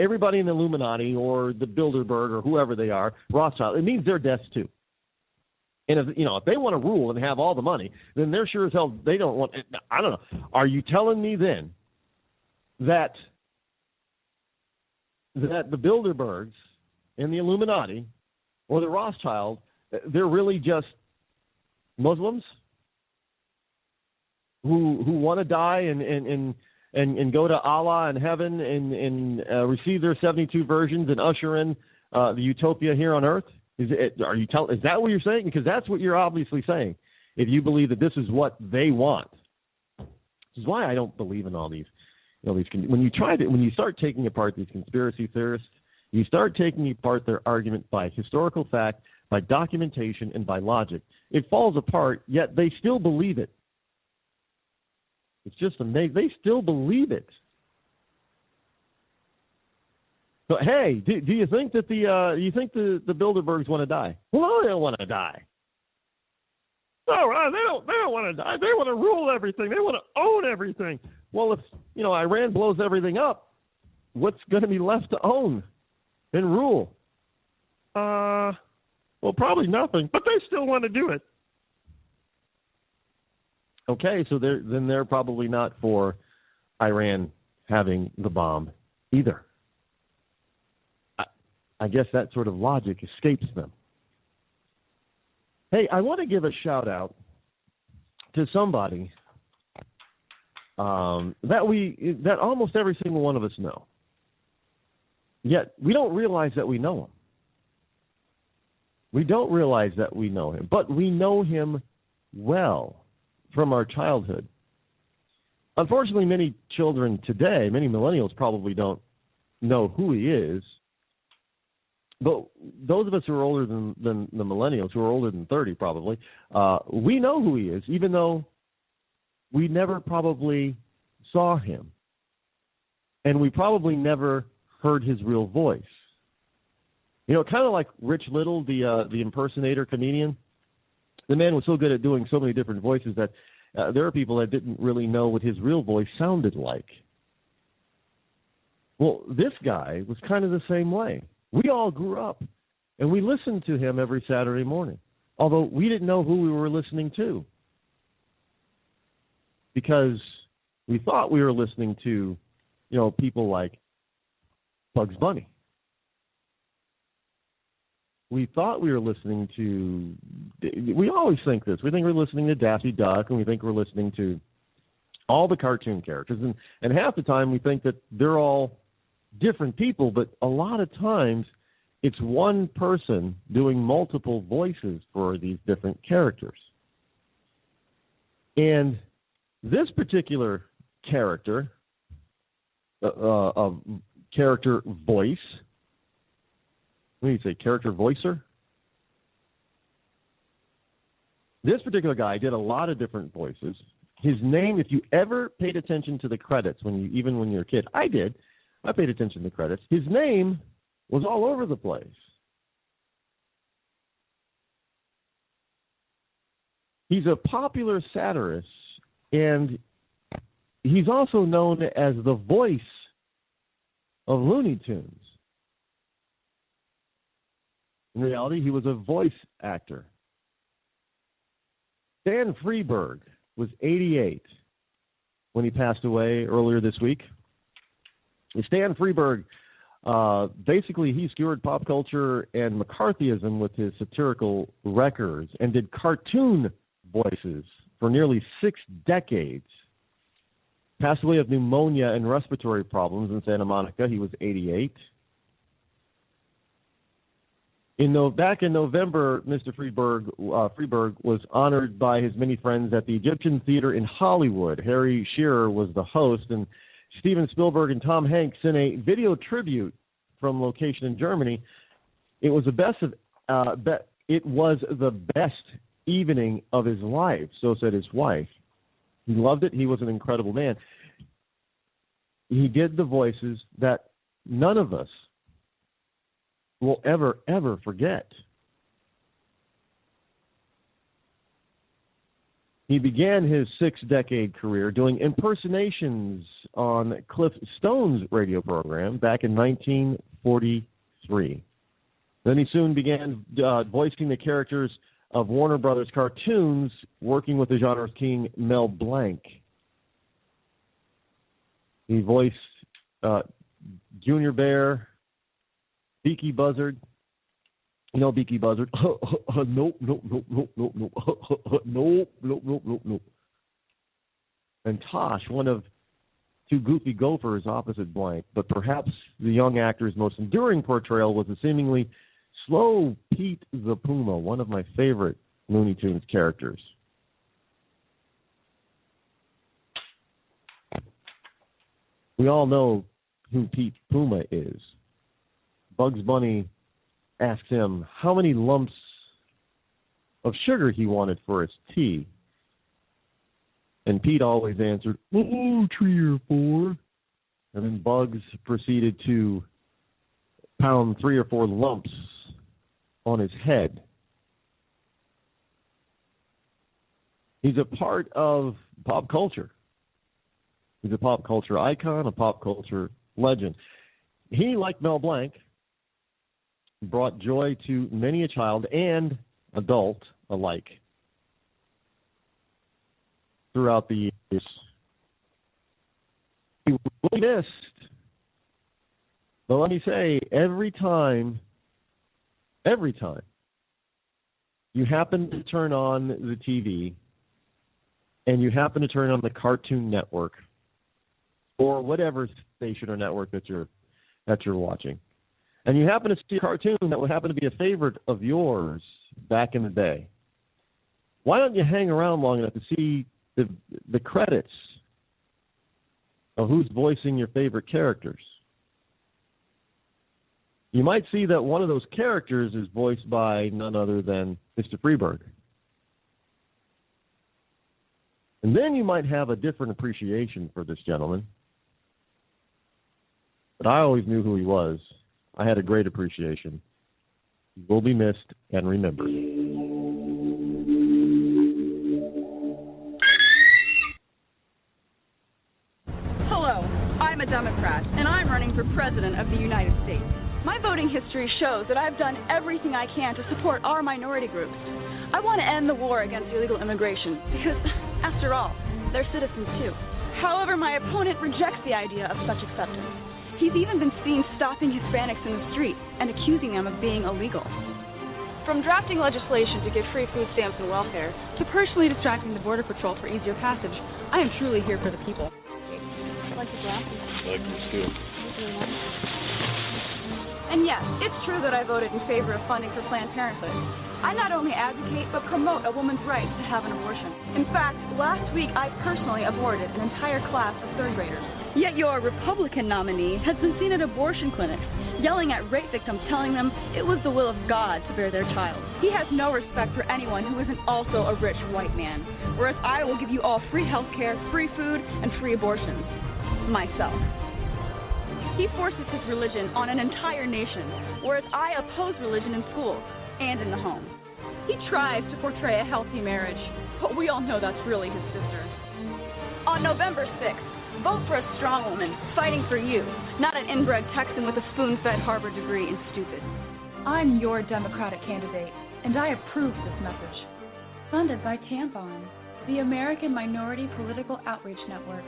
everybody in the Illuminati or the Bilderberg or whoever they are, Rothschild, it means they're deaths too. And if they want to rule and have all the money, then they're sure as hell they don't want. I don't know. Are you telling me then that the Bilderbergs and the Illuminati or the Rothschild, they're really just Muslims who want to die and go to Allah and heaven and receive their 72 versions and usher in the utopia here on Earth? Is that what you're saying? Because that's what you're obviously saying. If you believe that this is what they want, this is why I don't believe in all these. When you start taking apart these conspiracy theorists, you start taking apart their argument by historical fact, by documentation, and by logic. It falls apart, yet they still believe it. It's just amazing. They still believe it. But hey, do you think that the Bilderbergs want to die? Well, no, they don't want to die. No, they don't want to die. They want to rule everything. They want to own everything. Well, if Iran blows everything up, what's going to be left to own and rule? Well, probably nothing. But they still want to do it. Okay, so they're probably not for Iran having the bomb either. I guess that sort of logic escapes them. Hey, I want to give a shout out to somebody that almost every single one of us know. Yet we don't realize that we know him. We don't realize that we know him, but we know him well from our childhood. Unfortunately, many children today, many millennials probably don't know who he is. But those of us who are older than the millennials, who are older than 30 probably, we know who he is, even though we never probably saw him. And we probably never heard his real voice. Kind of like Rich Little, the impersonator comedian. The man was so good at doing so many different voices that there are people that didn't really know what his real voice sounded like. Well, this guy was kind of the same way. We all grew up, and we listened to him every Saturday morning, although we didn't know who we were listening to, because we thought we were listening to, people like Bugs Bunny. We thought we were listening to, we always think this. We think we're listening to Daffy Duck, and we think we're listening to all the cartoon characters. And half the time we think that they're all different people, but a lot of times it's one person doing multiple voices for these different characters. And this particular character, character voice, what do you say, character voicer? This particular guy did a lot of different voices. His name, if you ever paid attention to the credits, even when you were a kid, I did. I paid attention to the credits. His name was all over the place. He's a popular satirist, and he's also known as the voice of Looney Tunes. In reality, he was a voice actor. Stan Freberg was 88 when he passed away earlier this week. Stan Freberg, basically he skewered pop culture and McCarthyism with his satirical records and did cartoon voices for nearly 6 decades. Passed away of pneumonia and respiratory problems in Santa Monica. He was 88. Back in November, Mr. Freberg was honored by his many friends at the Egyptian Theater in Hollywood. Harry Shearer was the host, and Steven Spielberg and Tom Hanks sent a video tribute from location in Germany. It was the best evening of his life, so said his wife. He loved it. He was an incredible man. He did the voices that none of us will ever forget. He began his 6-decade career doing impersonations on Cliff Stone's radio program back in 1943. Then he soon began voicing the characters of Warner Brothers cartoons, working with the genre's king Mel Blanc. He voiced Junior Bear, Beaky Buzzard. You know Beaky Buzzard. Nope. And Tosh, one of 2 goofy gophers opposite Blanc. But perhaps the young actor's most enduring portrayal was the seemingly Slow Pete the Puma, one of my favorite Looney Tunes characters. We all know who Pete Puma is. Bugs Bunny asks him how many lumps of sugar he wanted for his tea. And Pete always answered, 3 or 4. And then Bugs proceeded to pound 3 or 4 lumps on his head. He's a part of pop culture. He's a pop culture icon, a pop culture legend. He, like Mel Blanc, brought joy to many a child and adult alike throughout the years. He was missed. But let me say, every time you happen to turn on the TV and you happen to turn on the Cartoon Network or whatever station or network that you're watching, and you happen to see a cartoon that would happen to be a favorite of yours back in the day, why don't you hang around long enough to see the credits of who's voicing your favorite characters? You might see that one of those characters is voiced by none other than Mr. Freeberg. And then you might have a different appreciation for this gentleman. But I always knew who he was. I had a great appreciation. He will be missed and remembered. Hello, I'm a Democrat, and I'm running for President of the United States. My voting history shows that I've done everything I can to support our minority groups. I want to end the war against illegal immigration because, after all, they're citizens too. However, my opponent rejects the idea of such acceptance. He's even been seen stopping Hispanics in the street and accusing them of being illegal. From drafting legislation to give free food stamps and welfare, to personally distracting the Border Patrol for easier passage, I am truly here for the people. I'd like to draft. Like this too. And yes, it's true that I voted in favor of funding for Planned Parenthood. I not only advocate, but promote a woman's right to have an abortion. In fact, last week I personally aborted an entire class of 3rd graders. Yet your Republican nominee has been seen at abortion clinics, yelling at rape victims, telling them it was the will of God to bear their child. He has no respect for anyone who isn't also a rich white man, whereas I will give you all free health care, free food, and free abortions. Myself. He forces his religion on an entire nation, whereas I oppose religion in schools and in the home. He tries to portray a healthy marriage, but we all know that's really his sister. On November 6th, vote for a strong woman fighting for you, not an inbred Texan with a spoon-fed Harvard degree and stupid. I'm your Democratic candidate, and I approve this message. Funded by Tampon, the American Minority Political Outreach Network.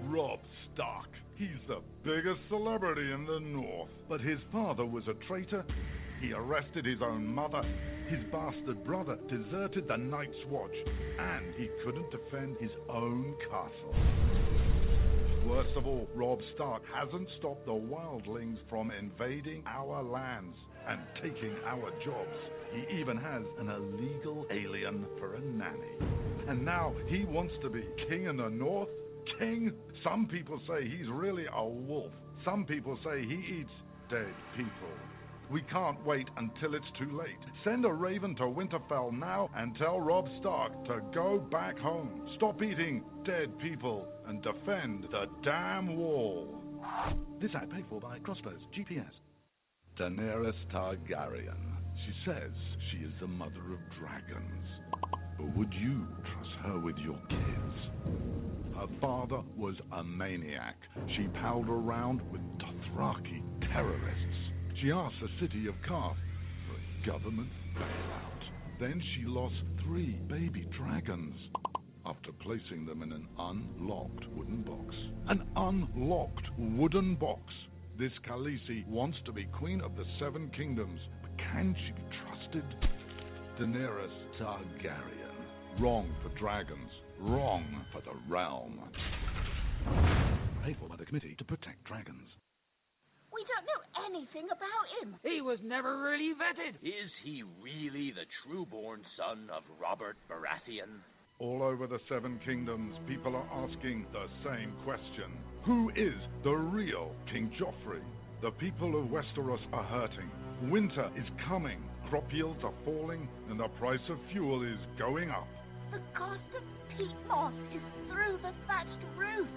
Rob Stark. He's the biggest celebrity in the North. But his father was a traitor. He arrested his own mother. His bastard brother deserted the Night's Watch. And he couldn't defend his own castle. Worst of all, Rob Stark hasn't stopped the wildlings from invading our lands and taking our jobs. He even has an illegal alien for a nanny. And now he wants to be king in the North? King? Some people say he's really a wolf. Some people say he eats dead people. We can't wait until it's too late. Send a raven to Winterfell now and tell Rob Stark to go back home. Stop eating dead people and defend the damn wall. This ad paid for by Crossbows GPS. Daenerys Targaryen. She says she is the mother of dragons. But would you trust her with your kids? Her father was a maniac. She palled around with Dothraki terrorists. She asked the city of Karth for a government bailout. Then she lost 3 baby dragons after placing them in an unlocked wooden box. An unlocked wooden box. This Khaleesi wants to be queen of the 7 kingdoms, but can she be trusted? Daenerys Targaryen. Wrong for dragons, wrong for the realm. Paid for by the Committee to Protect Dragons. We don't know anything about him. He was never really vetted. Is he really the true-born son of Robert Baratheon? All over the Seven Kingdoms, people are asking the same question. Who is the real King Joffrey? The people of Westeros are hurting. Winter is coming. Crop yields are falling, and the price of fuel is going up. The cost of peat moss is through the thatched roof.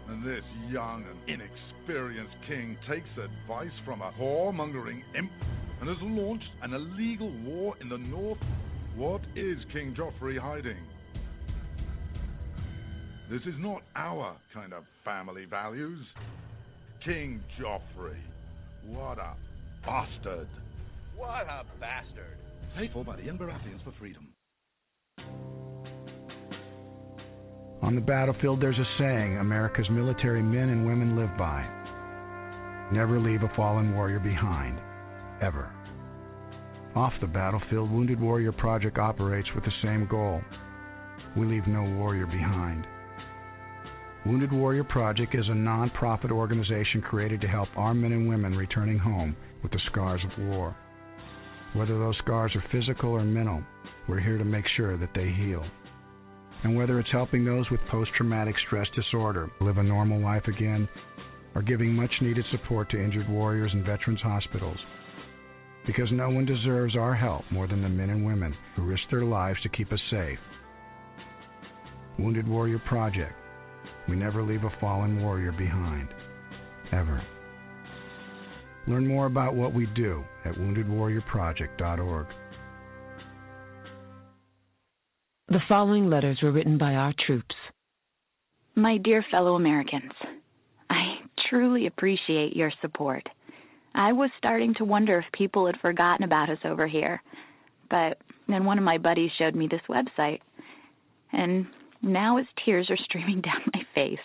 And this young and inexperienced king takes advice from a whoremongering imp and has launched an illegal war in the north. What is King Joffrey hiding? This is not our kind of family values. King Joffrey. What a bastard. What a bastard. Paid for by the Baratheons for freedom. On the battlefield, there's a saying America's military men and women live by. Never leave a fallen warrior behind. Ever. Off the battlefield, Wounded Warrior Project operates with the same goal. We leave no warrior behind. Wounded Warrior Project is a non-profit organization created to help our men and women returning home with the scars of war. Whether those scars are physical or mental, we're here to make sure that they heal. And whether it's helping those with post-traumatic stress disorder live a normal life again, or giving much-needed support to injured warriors in veterans' hospitals. Because no one deserves our help more than the men and women who risk their lives to keep us safe. Wounded Warrior Project. We never leave a fallen warrior behind. Ever. Learn more about what we do at woundedwarriorproject.org. The following letters were written by our troops. My dear fellow Americans, I truly appreciate your support. I was starting to wonder if people had forgotten about us over here, but then one of my buddies showed me this website, and now as tears are streaming down my face,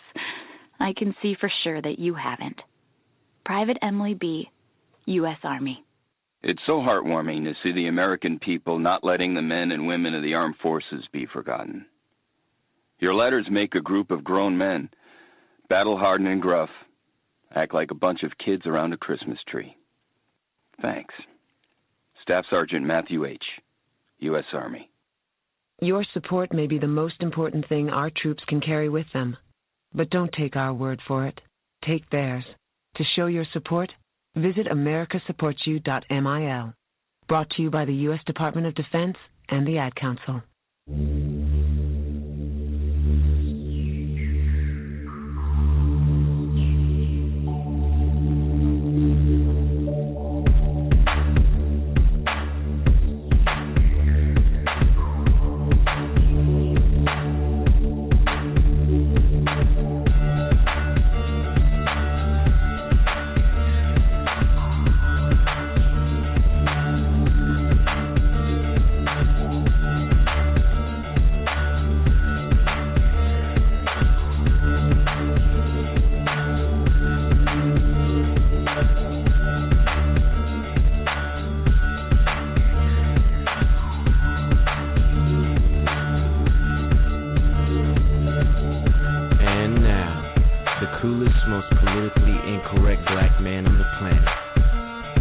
I can see for sure that you haven't. Private Emily B., U.S. Army. It's so heartwarming to see the American people not letting the men and women of the armed forces be forgotten. Your letters make a group of grown men, battle-hardened and gruff, act like a bunch of kids around a Christmas tree. Thanks. Staff Sergeant Matthew H., U.S. Army. Your support may be the most important thing our troops can carry with them. But don't take our word for it. Take theirs. To show your support, visit americasupportsyou.mil. Brought to you by the U.S. Department of Defense and the Ad Council.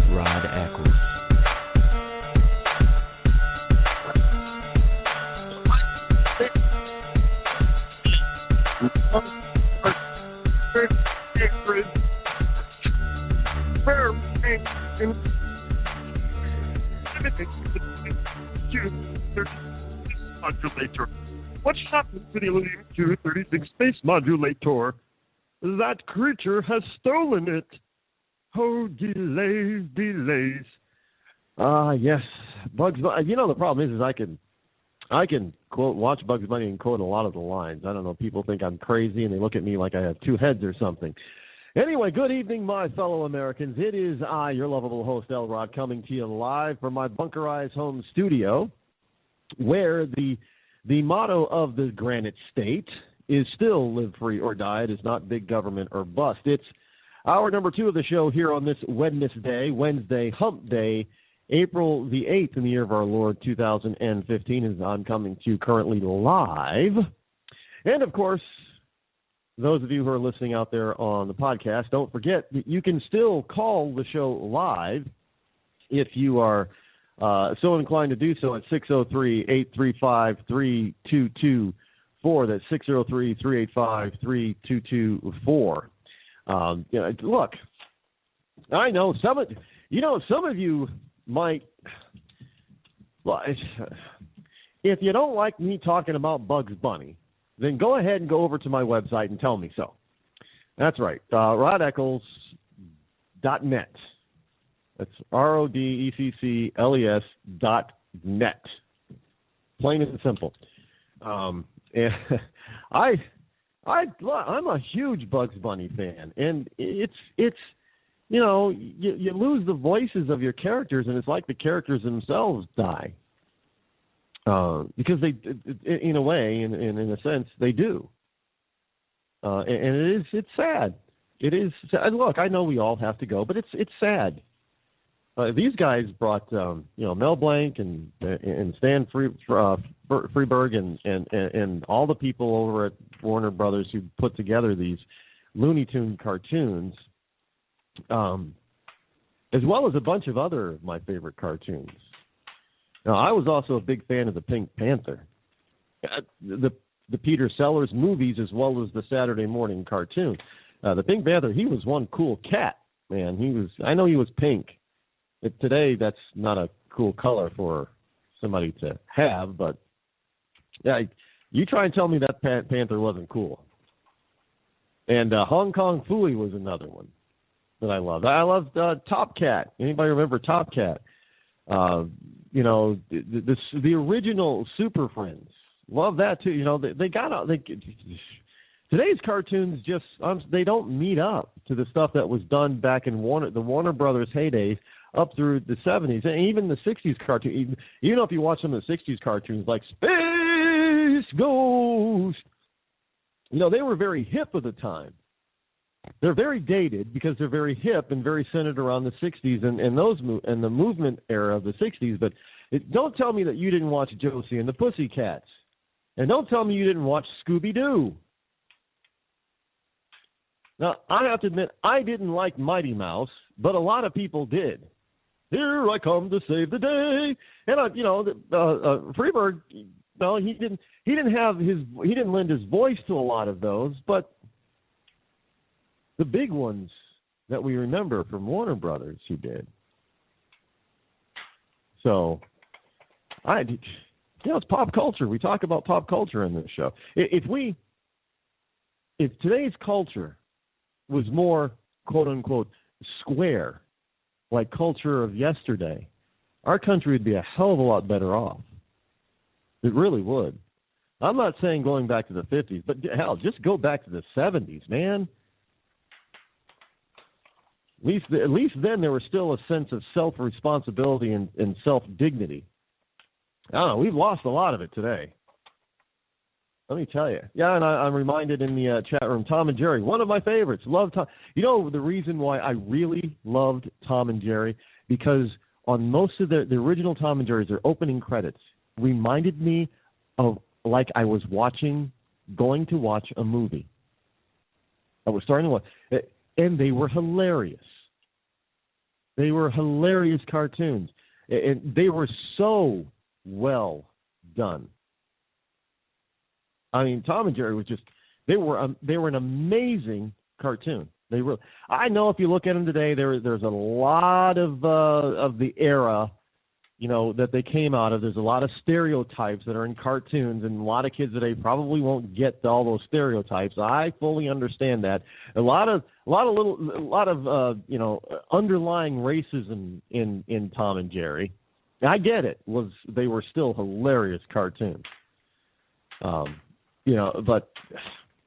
Rod Eccles. Modulator. What's happened to the Illusion 236 space modulator? That creature has stolen it. Oh, delays, delays. Yes, Bugs Bunny. You know, the problem is I can watch Bugs Bunny and quote a lot of the lines. I don't know, people think I'm crazy and they look at me like I have two heads or something. Anyway, good evening, my fellow Americans. It is I, your lovable host, Elrod, coming to you live from my bunkerized home studio, where the motto of the Granite State is still live free or die. It is not big government or bust. It's hour number 2 of the show here on this Wednesday, Hump Day, April the 8th in the year of our Lord 2015, as I'm coming to you currently live And, of course, those of you who are listening out there on the podcast, don't forget that you can still call the show live if you are so inclined to do so at 603-835-3224. That's 603-385-3224. Look, I know some of you might. Well, if you don't like me talking about Bugs Bunny, then go ahead and go over to my website and tell me so. That's right, RodEccles.net. That's RODECCLES.net. Plain and simple. And I'm a huge Bugs Bunny fan, and it's you lose the voices of your characters, and it's like the characters themselves die. Because they, in a way, in a sense, they do. And it's sad. It is. And look, I know we all have to go, but it's sad. These guys brought, Mel Blanc and Stan Freberg and all the people over at Warner Brothers who put together these Looney Tune cartoons, as well as a bunch of other of my favorite cartoons. Now, I was also a big fan of the Pink Panther, the Peter Sellers movies, as well as the Saturday morning cartoon. The Pink Panther, he was one cool cat, man. I know he was pink. Today, that's not a cool color for somebody to have, but yeah, you try and tell me that Panther wasn't cool. And Hong Kong Phooey was another one that I loved. I loved Top Cat. Anybody remember Top Cat? The original Super Friends. Love that too. Today's cartoons just they don't meet up to the stuff that was done back in the Warner Brothers heydays up through the 70s and even the 60s cartoons. Even if you watch some of the 60s cartoons like Space Ghost, they were very hip at the time. They're very dated because they're very hip and very centered around the 60s and the movement era of the 60s. But don't tell me that you didn't watch Josie and the Pussycats. And don't tell me you didn't watch Scooby-Doo. Now, I have to admit, I didn't like Mighty Mouse, but a lot of people did. Here I come to save the day. And, Freberg, he didn't lend his voice to a lot of those, but the big ones that we remember from Warner Brothers, he did. So, it's pop culture. We talk about pop culture in this show. If today's culture was more, quote unquote, square, like culture of yesterday, our country would be a hell of a lot better off. It really would. I'm not saying going back to the 50s, but hell, just go back to the 70s, man. At least then there was still a sense of self-responsibility and self-dignity. I don't know. We've lost a lot of it today. Let me tell you. Yeah, and I'm reminded in the chat room, Tom and Jerry, one of my favorites. Love Tom. The reason why I really loved Tom and Jerry, because on most of the original Tom and Jerry's, their opening credits reminded me of like I was going to watch a movie. I was starting to watch, and they were hilarious. They were hilarious cartoons, and they were so well done. I mean, Tom and Jerry was they were an amazing cartoon. I know if you look at them today, there's a lot of the era, that they came out of. There's a lot of stereotypes that are in cartoons, and a lot of kids today probably won't get all those stereotypes. I fully understand that. A lot of underlying racism in Tom and Jerry. I get it. They were still hilarious cartoons. But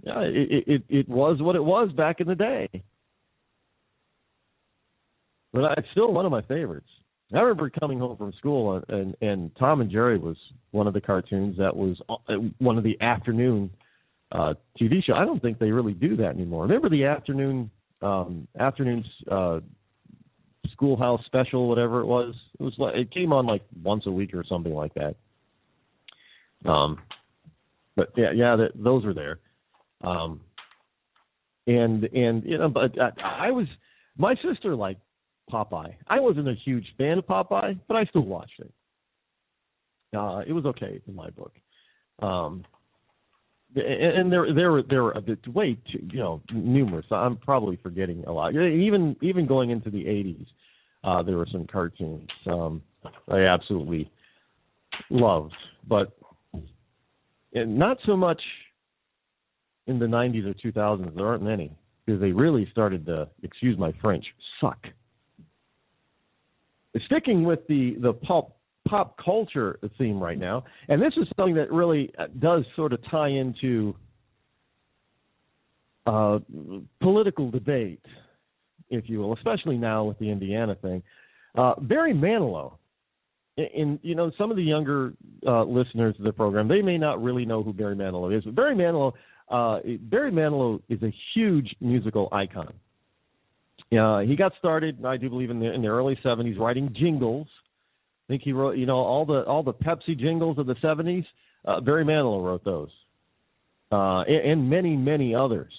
it was what it was back in the day. But it's still one of my favorites. I remember coming home from school, and Tom and Jerry was one of the cartoons that was one of the afternoon TV shows. I don't think they really do that anymore. Remember the afternoon Schoolhouse Special, whatever it was? It came on like once a week or something like that. But those were there. And you know, but my sister liked Popeye. I wasn't a huge fan of Popeye, but I still watched it. It was okay in my book. And there were way too, you know, numerous. I'm probably forgetting a lot. Even going into the 80s, there were some cartoons I absolutely loved, but not so much in the 90s or 2000s. There aren't many because they really started to, excuse my French, suck. Sticking with the pop culture theme right now, and this is something that really does sort of tie into political debate, if you will, especially now with the Indiana thing. Barry Manilow, in you know, some of the younger listeners of the program, they may not really know who Barry Manilow is, but Barry Manilow is a huge musical icon. He got started, I do believe, in the early 70s writing jingles. I think he wrote, you know, all the Pepsi jingles of the 70s. Barry Manilow wrote those, and many, many others.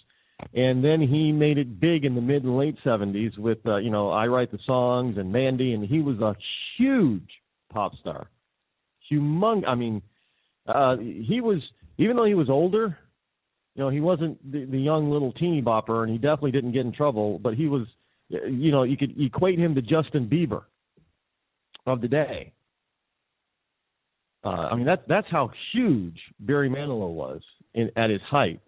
And then he made it big in the mid and late 70s with, you know, I Write the Songs and Mandy, and he was a huge pop star. I mean, he was, even though he was older, you know, he wasn't the young little teeny bopper, and he definitely didn't get in trouble, but he was, you know, you could equate him to Justin Bieber of the day. I mean, that's how huge Barry Manilow was at his height.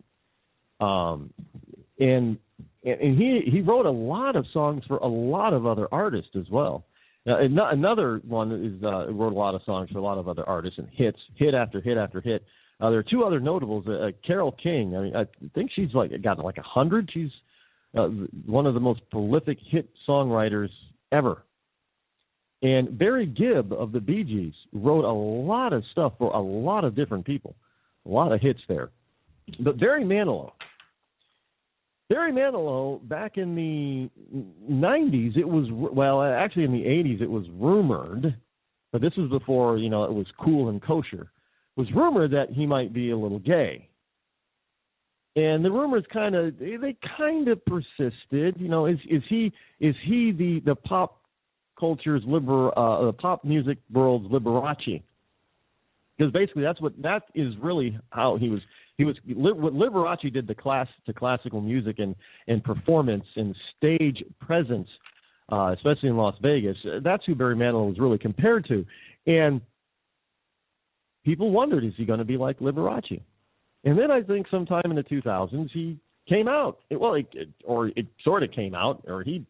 And he wrote a lot of songs for a lot of other artists as well. Another one is wrote a lot of songs for a lot of other artists and hit after hit after hit. There are two other notables. Carole King. I mean, I think she's got 100. She's one of the most prolific hit songwriters ever. And Barry Gibb of the Bee Gees wrote a lot of stuff for a lot of different people, a lot of hits there. But Barry Manilow, back in the 90s, actually in the 80s, it was rumored, but this was before, you know, it was cool and kosher, it was rumored that he might be a little gay. And the rumors kind of persisted. You know, is he the pop culture's the pop music world's Liberace? Because basically that is really how he was what Liberace did to classical music and performance and stage presence, especially in Las Vegas. That's who Barry Manilow was really compared to. And people wondered, is he going to be like Liberace? And then I think sometime in the 2000s he came out. It sort of came out, or he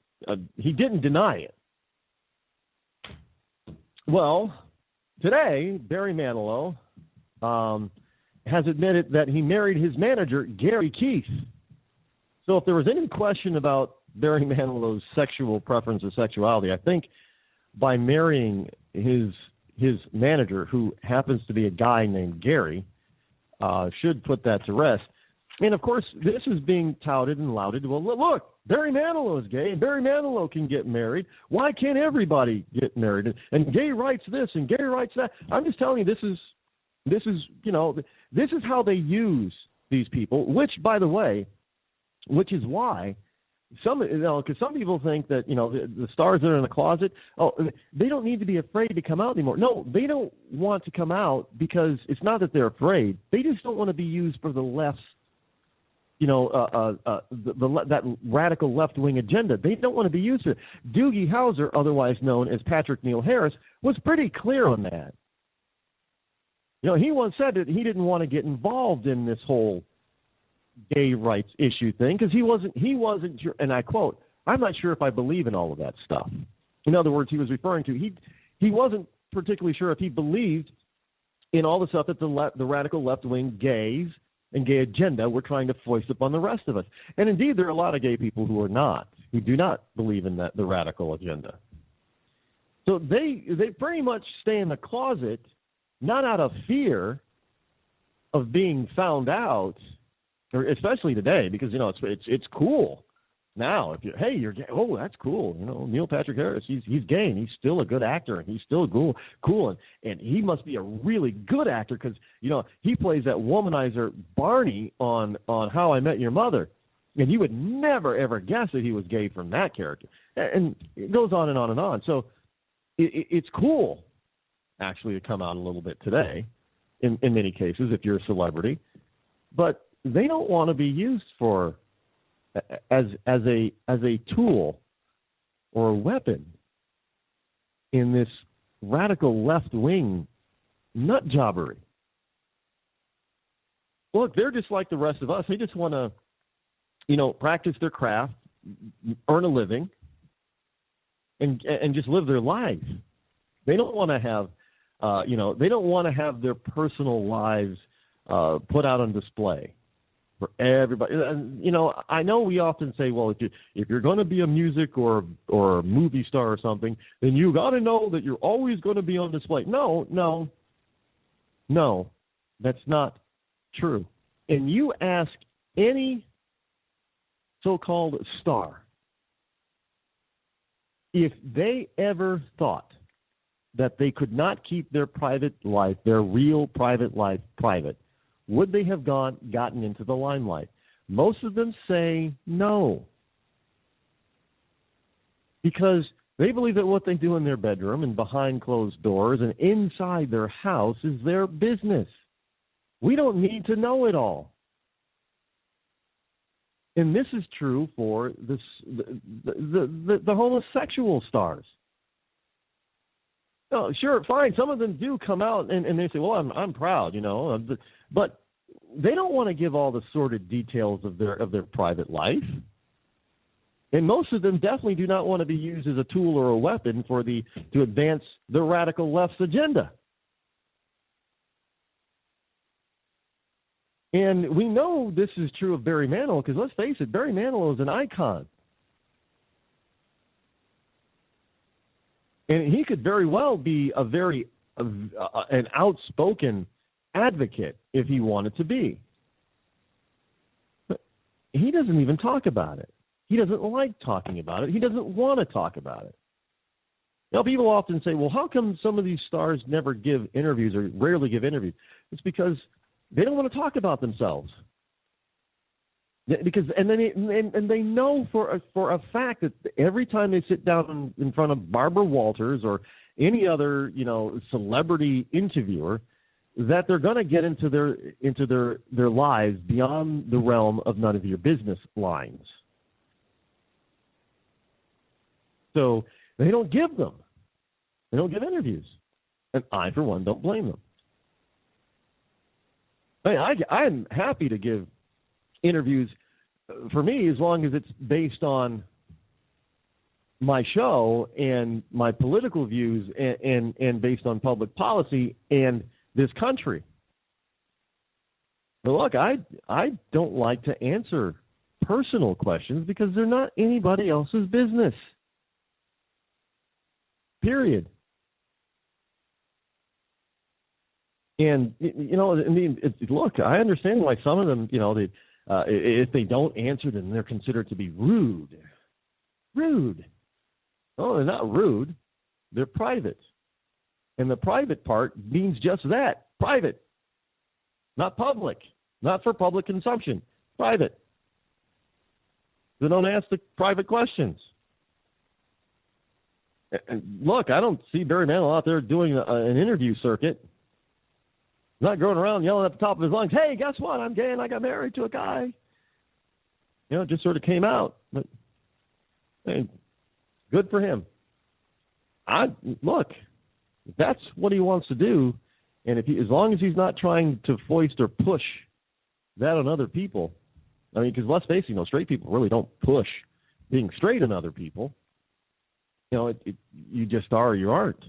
didn't deny it. Well, today, Barry Manilow has admitted that he married his manager, Gary Keith. So if there was any question about Barry Manilow's sexual preference or sexuality, I think by marrying his manager, who happens to be a guy named Gary, should put that to rest. And, of course, this is being touted and lauded. Well, look, Barry Manilow is gay, and Barry Manilow can get married. Why can't everybody get married? And gay writes this, and gay writes that. I'm just telling you, this is you know, this is how they use these people. Which, by the way, which is why because some people think that, you know, the stars that are in the closet, they don't need to be afraid to come out anymore. No, they don't want to come out because it's not that they're afraid. They just don't want to be used for the left's, you know, that radical left-wing agenda. They don't want to be used to it. Doogie Howser, otherwise known as Patrick Neil Harris, was pretty clear on that. You know, he once said that he didn't want to get involved in this whole gay rights issue thing because he wasn't sure, and I quote, "I'm not sure if I believe in all of that stuff." In other words, he was referring to he wasn't particularly sure if he believed in all the stuff that the radical left-wing gays and gay agenda were trying to foist upon the rest of us. And indeed, there are a lot of gay people who do not believe in the radical agenda. So they pretty much stay in the closet, not out of fear of being found out, or especially today, because, you know, it's cool. Now, if you're gay. Oh, that's cool. Neil Patrick Harris, he's gay, and he's still a good actor, and he's still cool, and he must be a really good actor because he plays that womanizer Barney on How I Met Your Mother, and you would never ever guess that he was gay from that character, and it goes on and on and on. So it's cool, actually, to come out a little bit today, in many cases, if you're a celebrity, but they don't want to be used for. As a tool or a weapon in this radical left-wing nut jobbery. Look, they're just like the rest of us. They just want to, practice their craft, earn a living, and just live their lives. They don't want to have, they don't want to have their personal lives put out on display for everybody. I know we often say, well, if you're going to be a music or a movie star or something, then you got to know that you're always going to be on display. No, that's not true. And you ask any so-called star if they ever thought that they could not keep their private life, their real private life, private, would they have gotten into the limelight? Most of them say no. Because they believe that what they do in their bedroom and behind closed doors and inside their house is their business. We don't need to know it all. And this is true for the homosexual stars. Oh, sure, fine. Some of them do come out and they say, well, I'm proud, but they don't want to give all the sordid details of their private life. And most of them definitely do not want to be used as a tool or a weapon to advance the radical left's agenda. And we know this is true of Barry Manilow because let's face it, Barry Manilow is an icon. And he could very well be an outspoken advocate if he wanted to be. But he doesn't even talk about it. He doesn't like talking about it. He doesn't want to talk about it. People often say, well, how come some of these stars never give interviews or rarely give interviews? It's because they don't want to talk about themselves. Because they know for a fact that every time they sit down in front of Barbara Walters or any other celebrity interviewer, that they're going to get into their lives beyond the realm of none of your business lines. So they don't give them. They don't give interviews, and I, for one, don't blame them. I'm happy to give interviews, for me, as long as it's based on my show and my political views and based on public policy and this country. But look, I don't like to answer personal questions because they're not anybody else's business. Period. And, look, I understand why some of them, if they don't answer, then they're considered to be rude. Rude. Oh, they're not rude. They're private. And the private part means just that, private. Not public. Not for public consumption. Private. They don't ask the private questions. And look, I don't see Barry Manilow out there doing an interview circuit. Not going around yelling at the top of his lungs, hey, guess what? I'm gay and I got married to a guy. It just sort of came out. But hey, good for him. Look, if that's what he wants to do, and as long as he's not trying to foist or push that on other people, because let's face it, straight people really don't push being straight on other people. You just are or you aren't.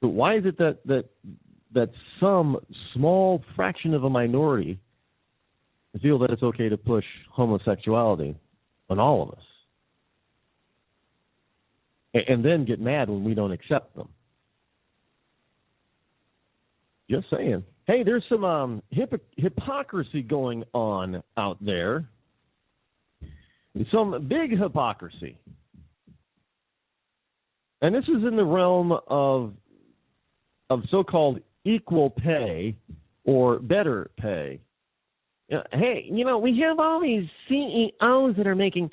But why is it that some small fraction of a minority feel that it's okay to push homosexuality on all of us? And then get mad when we don't accept them. Just saying. Hey, there's some hypocrisy going on out there. some big hypocrisy. And this is in the realm of so-called equal pay or better pay. Hey, we have all these CEOs that are making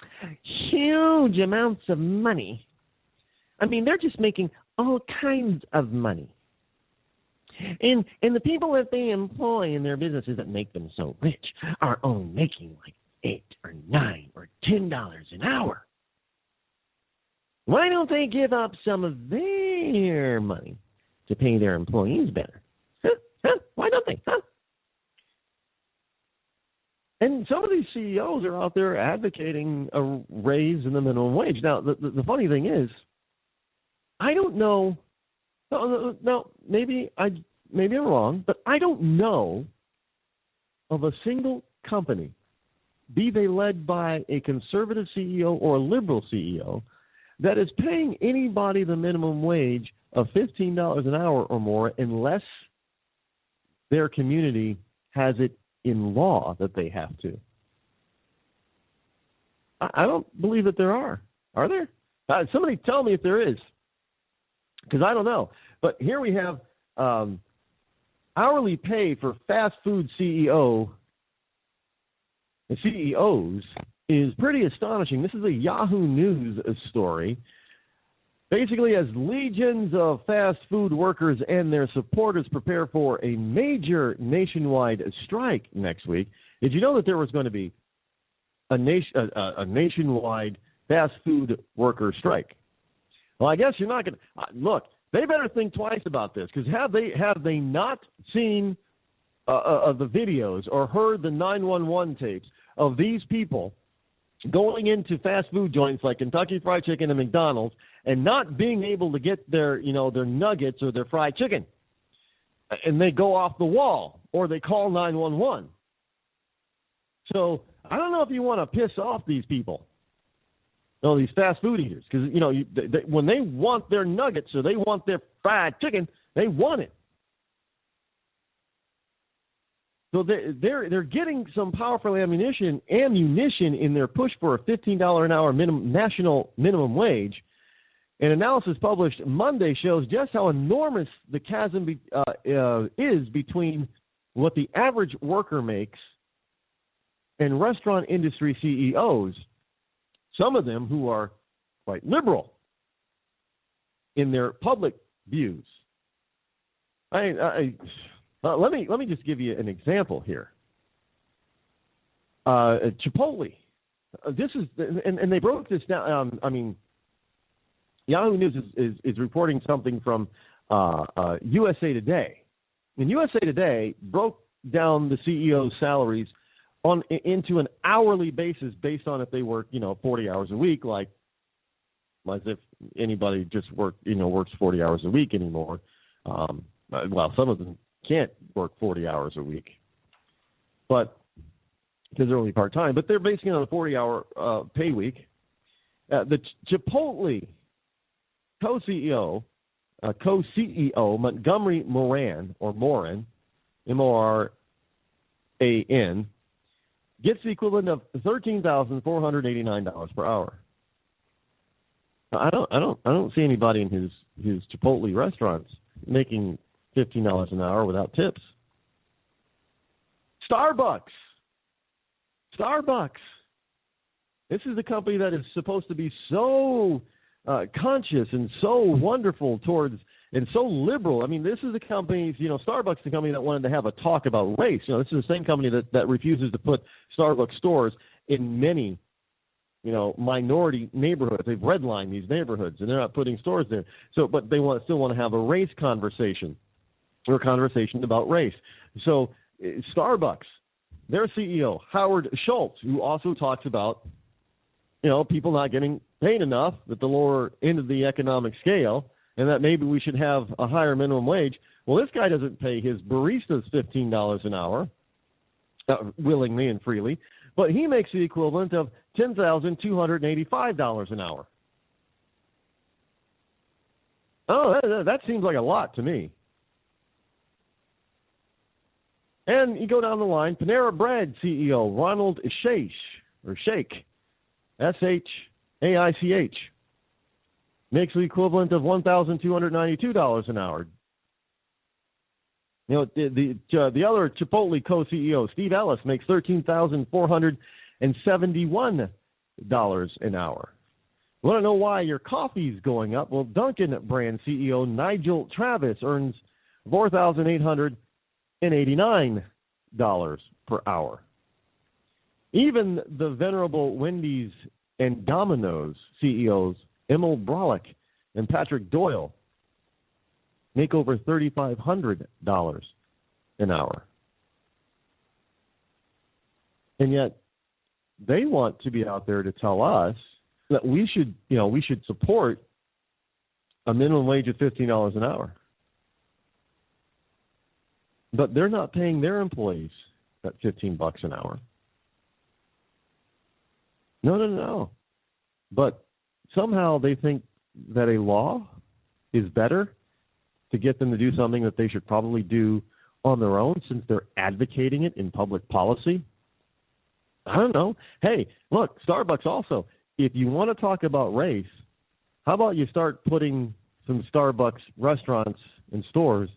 huge amounts of money. I mean, they're just making all kinds of money. And the people that they employ in their businesses that make them so rich are only making like $8 or $9 or $10 an hour. Why don't they give up some of their money to pay their employees better? Why don't they? And some of these CEOs are out there advocating a raise in the minimum wage. Now, the funny thing is, I don't know. No, maybe I'm wrong, but I don't know of a single company, be they led by a conservative CEO or a liberal CEO, that is paying anybody the minimum wage of $15 an hour or more unless their community has it in law that they have to. I don't believe that there are. Are there? Somebody tell me if there is, because I don't know. But here we have hourly pay for fast food CEOs is pretty astonishing. This is a Yahoo News story. Basically, as legions of fast food workers and their supporters prepare for a major nationwide strike next week, did you know that there was going to be a nationwide fast food worker strike? Well, I guess you're not going to look. They better think twice about this, because have they not seen the videos or heard the 911 tapes of these people going into fast food joints like Kentucky Fried Chicken and McDonald's and not being able to get their nuggets or their fried chicken, and they go off the wall or they call 911. So I don't know if you want to piss off these people, these fast food eaters, because when they want their nuggets or they want their fried chicken, they want it. So they're getting some powerful ammunition in their push for a $15 an hour national minimum wage. An analysis published Monday shows just how enormous the chasm is between what the average worker makes and restaurant industry CEOs, some of them who are quite liberal in their public views. Let me just give you an example here. Chipotle. This is, and they broke this down. Yahoo News is reporting something from USA Today. And USA Today broke down the CEO's salaries into an hourly basis based on if they work 40 hours a week, like as if anybody just works 40 hours a week anymore. Well, some of them can't work 40 hours a week, but because they're only part-time, but they're basing it on a 40-hour pay week. The Chipotle co-CEO Montgomery Moran, M-O-R-A-N, gets the equivalent of $13,489 per hour. I don't see anybody in his Chipotle restaurants making $15 an hour without tips. Starbucks. This is the company that is supposed to be so conscious and so wonderful towards and so liberal. I mean, this is the company, Starbucks is the company that wanted to have a talk about race. This is the same company that refuses to put Starbucks stores in many, minority neighborhoods. They've redlined these neighborhoods, and they're not putting stores there. So, but they still want to have a race conversation or a conversation about race. So, Starbucks, their CEO, Howard Schultz, who also talks about, people not getting paid enough at the lower end of the economic scale, and that maybe we should have a higher minimum wage. Well, this guy doesn't pay his baristas $15 an hour, willingly and freely, but he makes the equivalent of $10,285 an hour. Oh, that seems like a lot to me. And you go down the line, Panera Bread CEO Ronald Sheikh S-H-A-I-C-H. Makes the equivalent of $1,292 an hour. You know, the other Chipotle co-CEO, Steve Ellis, makes $13,471 an hour. You want to know why your coffee's going up? Well, Dunkin' brand CEO Nigel Travis earns $4,889 per hour. Even the venerable Wendy's and Domino's CEOs, Emil Brolick and Patrick Doyle, make over $3,500 an hour. And yet they want to be out there to tell us that we should support a minimum wage of $15 an hour. But they're not paying their employees that $15 an hour. No. But somehow they think that a law is better to get them to do something that they should probably do on their own since they're advocating it in public policy. I don't know. Hey, look, Starbucks also, if you want to talk about race, how about you start putting some Starbucks restaurants and stores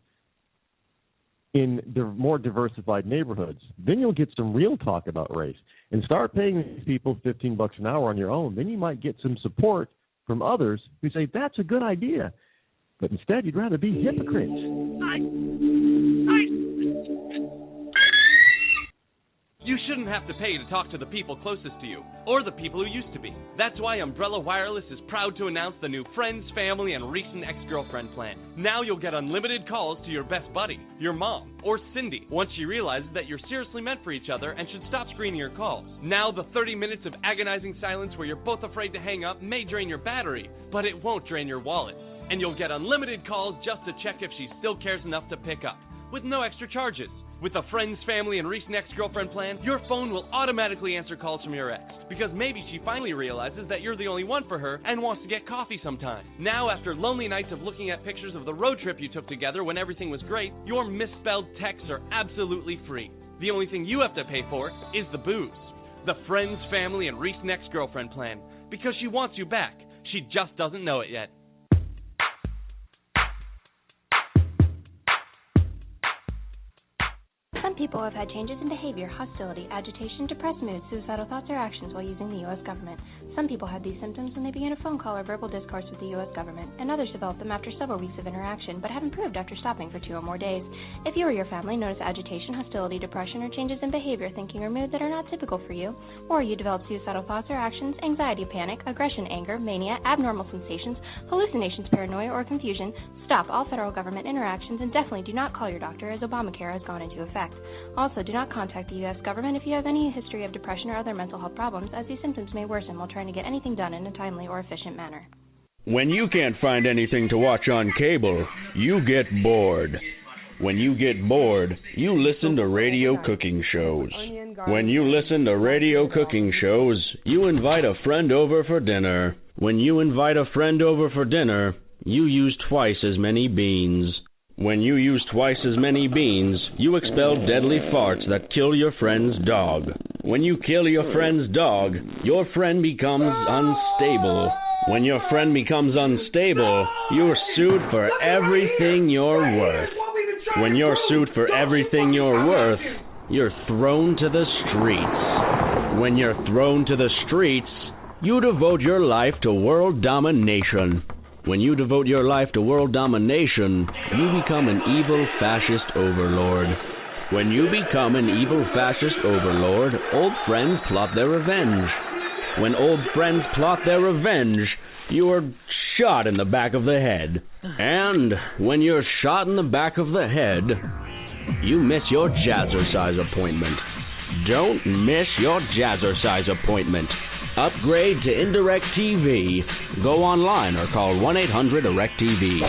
in the more diversified neighborhoods? Then you'll get some real talk about race. And start paying these people $15 an hour on your own. Then you might get some support from others who say, that's a good idea. But instead, you'd rather be hypocrites. You shouldn't have to pay to talk to the people closest to you, or the people who used to be. That's why Umbrella Wireless is proud to announce the new Friends, Family, and Recent Ex-Girlfriend plan. Now you'll get unlimited calls to your best buddy, your mom, or Cindy, once she realizes that you're seriously meant for each other and should stop screening your calls. Now the 30 minutes of agonizing silence where you're both afraid to hang up may drain your battery, but it won't drain your wallet. And you'll get unlimited calls just to check if she still cares enough to pick up, with no extra charges. With the Friends, Family, and Recent Ex-Girlfriend plan, your phone will automatically answer calls from your ex, because maybe she finally realizes that you're the only one for her and wants to get coffee sometime. Now, after lonely nights of looking at pictures of the road trip you took together when everything was great, your misspelled texts are absolutely free. The only thing you have to pay for is the booze. The Friends, Family, and Recent Ex-Girlfriend plan, because she wants you back. She just doesn't know it yet. Some people have had changes in behavior, hostility, agitation, depressed moods, suicidal thoughts, or actions while using the U.S. government. Some people had these symptoms when they began a phone call or verbal discourse with the U.S. government, and others developed them after several weeks of interaction, but have improved after stopping for 2 or more days. If you or your family notice agitation, hostility, depression, or changes in behavior, thinking, or mood that are not typical for you, or you develop suicidal thoughts or actions, anxiety, panic, aggression, anger, mania, abnormal sensations, hallucinations, paranoia, or confusion, stop all federal government interactions and definitely do not call your doctor as Obamacare has gone into effect. Also, do not contact the U.S. government if you have any history of depression or other mental health problems, as these symptoms may worsen while trying to get anything done in a timely or efficient manner. When you can't find anything to watch on cable, you get bored. When you get bored, you listen to radio cooking shows. When you listen to radio cooking shows, you invite a friend over for dinner. When you invite a friend over for dinner, you use twice as many beans. When you use twice as many beans, you expel deadly farts that kill your friend's dog. When you kill your friend's dog, your friend becomes unstable. When your friend becomes unstable, you're sued for everything you're worth. When you're sued for everything you're worth, you're thrown to the streets. When you're thrown to the streets, you devote your life to world domination. When you devote your life to world domination, you become an evil fascist overlord. When you become an evil fascist overlord, old friends plot their revenge. When old friends plot their revenge, you are shot in the back of the head. And when you're shot in the back of the head, you miss your jazzercise appointment. Don't miss your jazzercise appointment. Upgrade to Indirect TV. Go online or call 1-800-DIRECT-TV.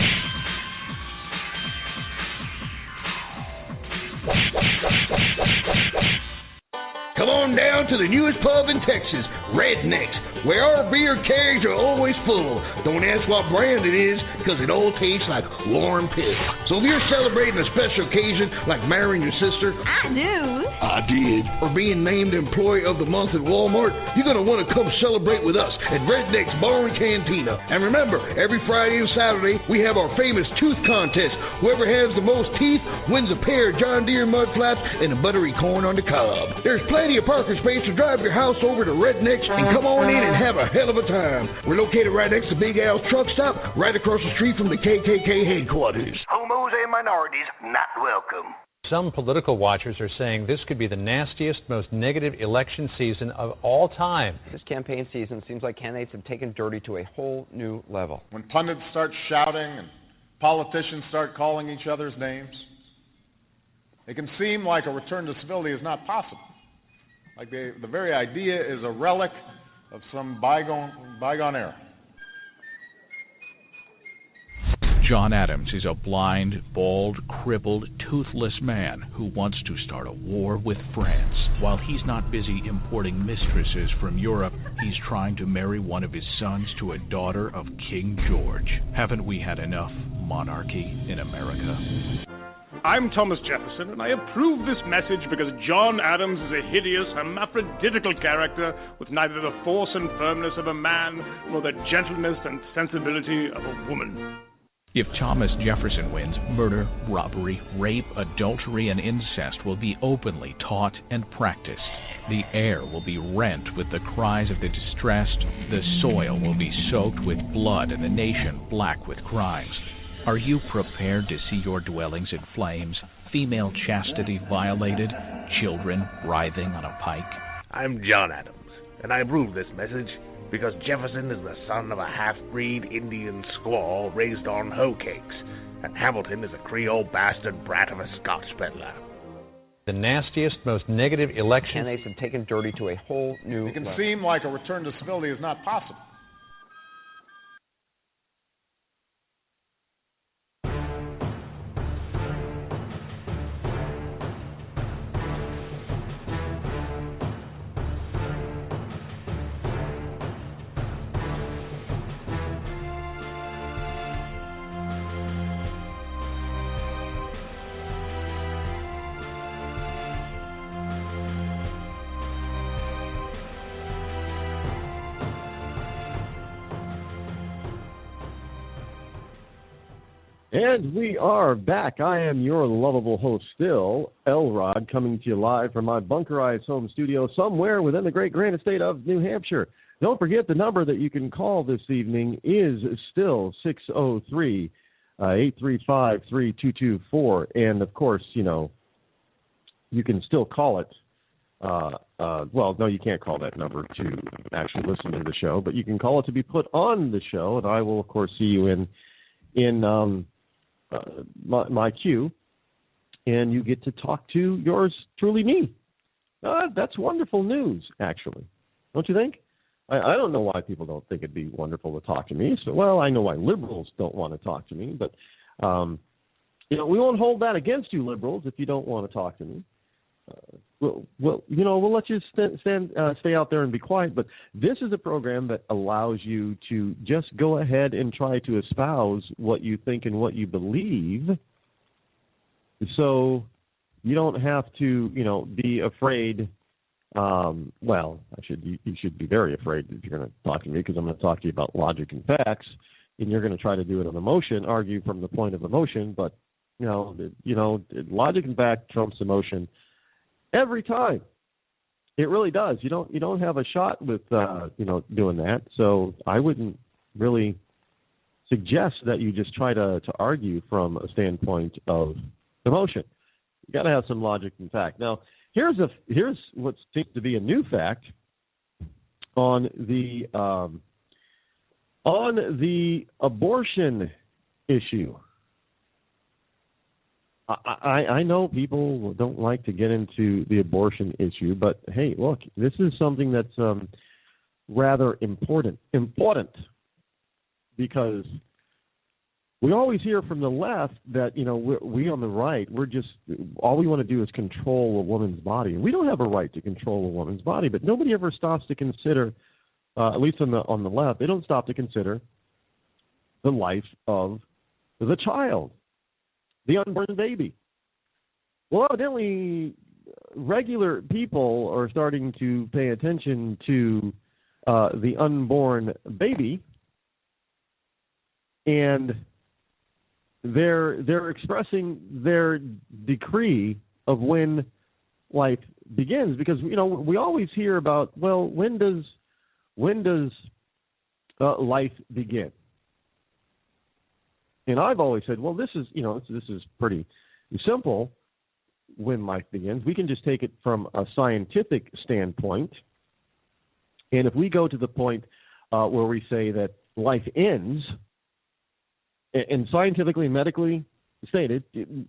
Come on down to the newest pub in Texas, Rednecks. where our beer kegs are always full. Don't ask what brand it is, because it all tastes like warm piss. So if you're celebrating a special occasion, like marrying your sister, I do. I did, or being named Employee of the Month at Walmart, you're going to want to come celebrate with us at Redneck's Bar and Cantina. And remember, every Friday and Saturday, we have our famous tooth contest. Whoever has the most teeth wins a pair of John Deere mud flaps and a buttery corn on the cob. There's plenty of parking space to drive your house over to Redneck's and come on in and have a hell of a time. We're located right next to Big Al's truck stop, right across the street from the KKK headquarters. Homos and minorities not welcome. Some political watchers are saying this could be the nastiest, most negative election season of all time. This campaign season seems like candidates have taken dirty to a whole new level. When pundits start shouting and politicians start calling each other's names, it can seem like a return to civility is not possible. Like the very idea is a relic of some bygone era. John Adams is a blind, bald, crippled, toothless man who wants to start a war with France. While he's not busy importing mistresses from Europe, he's trying to marry one of his sons to a daughter of King George. Haven't we had enough monarchy in America? I'm Thomas Jefferson, and I approve this message because John Adams is a hideous, hermaphroditical character with neither the force and firmness of a man nor the gentleness and sensibility of a woman. If Thomas Jefferson wins, murder, robbery, rape, adultery, and incest will be openly taught and practiced. The air will be rent with the cries of the distressed, the soil will be soaked with blood, and the nation black with crimes. Are you prepared to see your dwellings in flames, female chastity violated, children writhing on a pike? I'm John Adams, and I approve this message because Jefferson is the son of a half-breed Indian squaw raised on hoe cakes, and Hamilton is a Creole bastard brat of a Scotch peddler. The nastiest, most negative election. Candidates have taken dirty to a whole new It can level. seem like a return to civility is not possible. And we are back. I am your lovable host still, Rod, coming to you live from my bunkerized home studio somewhere within the great grand state of New Hampshire. Don't forget the number that you can call this evening is still 603-835-3224. And, of course, you know, you can still call it. Well, no, you can't call that number to actually listen to the show, but you can call it to be put on the show, and I will, of course, see you in my queue, and you get to talk to yours truly, me. That's wonderful news, actually. Don't you think? I don't know why people don't think it'd be wonderful to talk to me. So, well, I know why liberals don't want to talk to me, but you know, we won't hold that against you, liberals, if you don't want to talk to me. We'll let you stay out there and be quiet, but this is a program that allows you to just go ahead and try to espouse what you think and what you believe, so you don't have to, be afraid. You should be very afraid if you're going to talk to me, because I'm going to talk to you about logic and facts, and you're going to try to do it on emotion, argue from the point of emotion, but logic and fact trumps emotion. Every time. It really does. You don't have a shot with doing that. So I wouldn't really suggest that you just try to argue from a standpoint of emotion. You got to have some logic and fact. Now, here's what seems to be a new fact on the abortion issue. I know people don't like to get into the abortion issue, but hey, look, this is something that's rather important because we always hear from the left that, we on the right, we're just, all we want to do is control a woman's body. And we don't have a right to control a woman's body, but nobody ever stops to consider at least on the left, they don't stop to consider the life of the child, the unborn baby. Well, evidently, regular people are starting to pay attention to the unborn baby, and they're expressing their decree of when life begins, because we always hear about, well, when does life begin? And I've always said, well, this is pretty simple. When life begins, we can just take it from a scientific standpoint, and if we go to the point where we say that life ends, and scientifically and medically stated,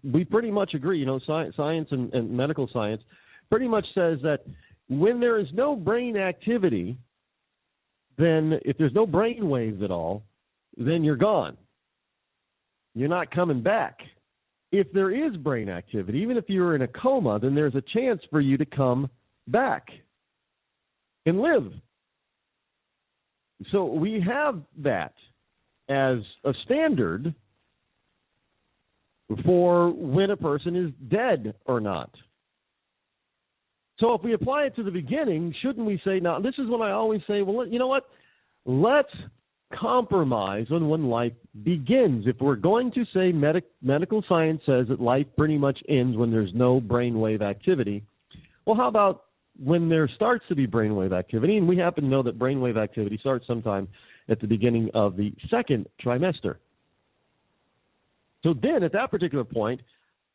we pretty much agree. Science and medical science pretty much says that when there is no brain activity, then if there's no brain waves at all, then you're gone. You're not coming back. If there is brain activity, even if you're in a coma, then there's a chance for you to come back and live. So we have that as a standard for when a person is dead or not. So if we apply it to the beginning, shouldn't we say, now this is when I always say, well, you know what, let's compromise on when life begins. If we're going to say medical science says that life pretty much ends when there's no brainwave activity, well, how about when there starts to be brainwave activity? And we happen to know that brainwave activity starts sometime at the beginning of the second trimester. So then, at that particular point,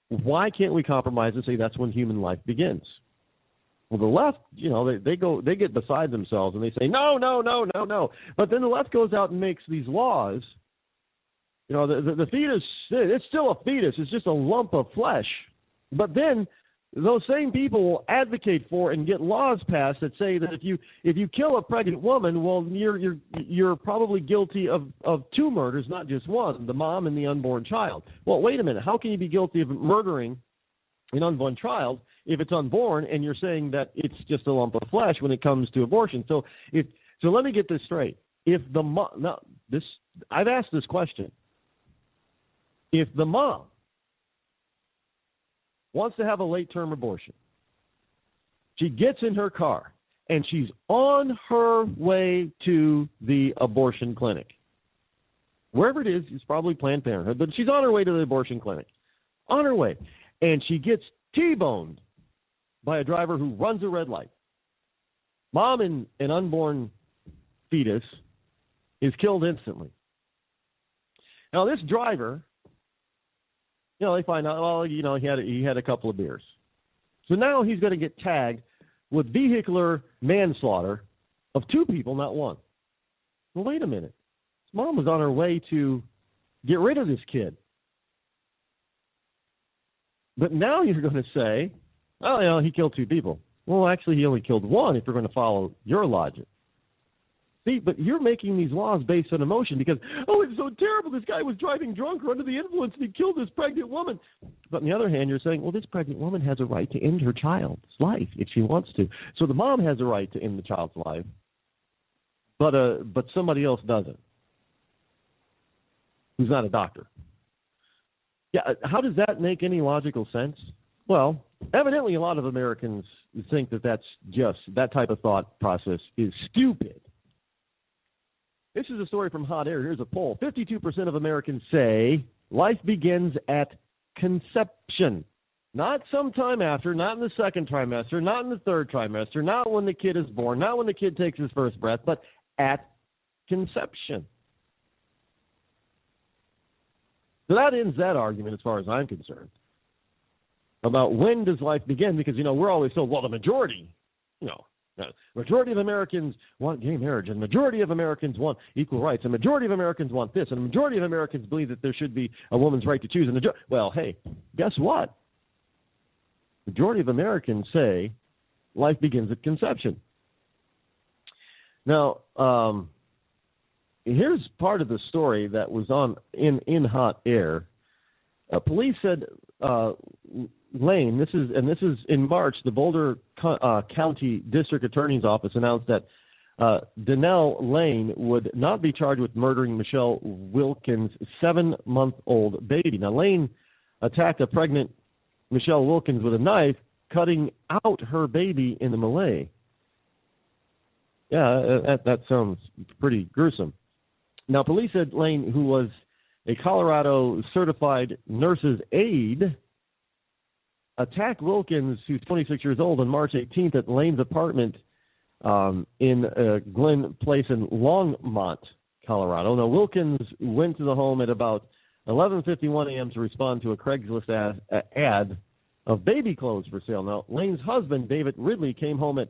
why can't we compromise and say that's when human life begins? Well, the left, they get beside themselves and they say, no. But then the left goes out and makes these laws. The fetus, it's still a fetus. It's just a lump of flesh. But then those same people will advocate for and get laws passed that say that if you kill a pregnant woman, well, you're probably guilty of two murders, not just one, the mom and the unborn child. Well, wait a minute. How can you be guilty of murdering an unborn child if it's unborn, and you're saying that it's just a lump of flesh when it comes to abortion? So let me get this straight. I've asked this question. If the mom wants to have a late-term abortion, she gets in her car and she's on her way to the abortion clinic, wherever it is. It's probably Planned Parenthood, but she's on her way to the abortion clinic, on her way, and she gets T-boned by a driver who runs a red light. Mom and an unborn fetus is killed instantly. Now, this driver, they find out, well, he had a couple of beers. So now he's going to get tagged with vehicular manslaughter of two people, not one. Well, wait a minute. His mom was on her way to get rid of this kid. But now you're going to say, oh, he killed two people. Well, actually, he only killed one if you're going to follow your logic. See, but you're making these laws based on emotion because, it's so terrible. This guy was driving drunk or under the influence and he killed this pregnant woman. But on the other hand, you're saying, well, this pregnant woman has a right to end her child's life if she wants to. So the mom has a right to end the child's life, but somebody else doesn't, who's not a doctor. Yeah, how does that make any logical sense? Well, evidently a lot of Americans think that type of thought process is stupid. This is a story from Hot Air. Here's a poll. 52% of Americans say life begins at conception. Not sometime after, not in the second trimester, not in the third trimester, not when the kid is born, not when the kid takes his first breath, but at conception. So that ends that argument as far as I'm concerned about when does life begin, because, we're always told, well, the majority of Americans want gay marriage, and the majority of Americans want equal rights, and the majority of Americans want this, and the majority of Americans believe that there should be a woman's right to choose. Well, hey, guess what? The majority of Americans say life begins at conception. Now, here's part of the story that was in Hot Air. Police said Lane, this is in March, the Boulder County District Attorney's Office announced that Donnell Lane would not be charged with murdering Michelle Wilkins' 7-month-old baby. Now, Lane attacked a pregnant Michelle Wilkins with a knife, cutting out her baby in the melee. Yeah, that sounds pretty gruesome. Now, police said Lane, who was a Colorado certified nurse's aide, attacked Wilkins, who's 26 years old, on March 18th at Lane's apartment in Glen Place in Longmont, Colorado. Now, Wilkins went to the home at about 11:51 a.m. to respond to a Craigslist ad of baby clothes for sale. Now, Lane's husband, David Ridley, came home at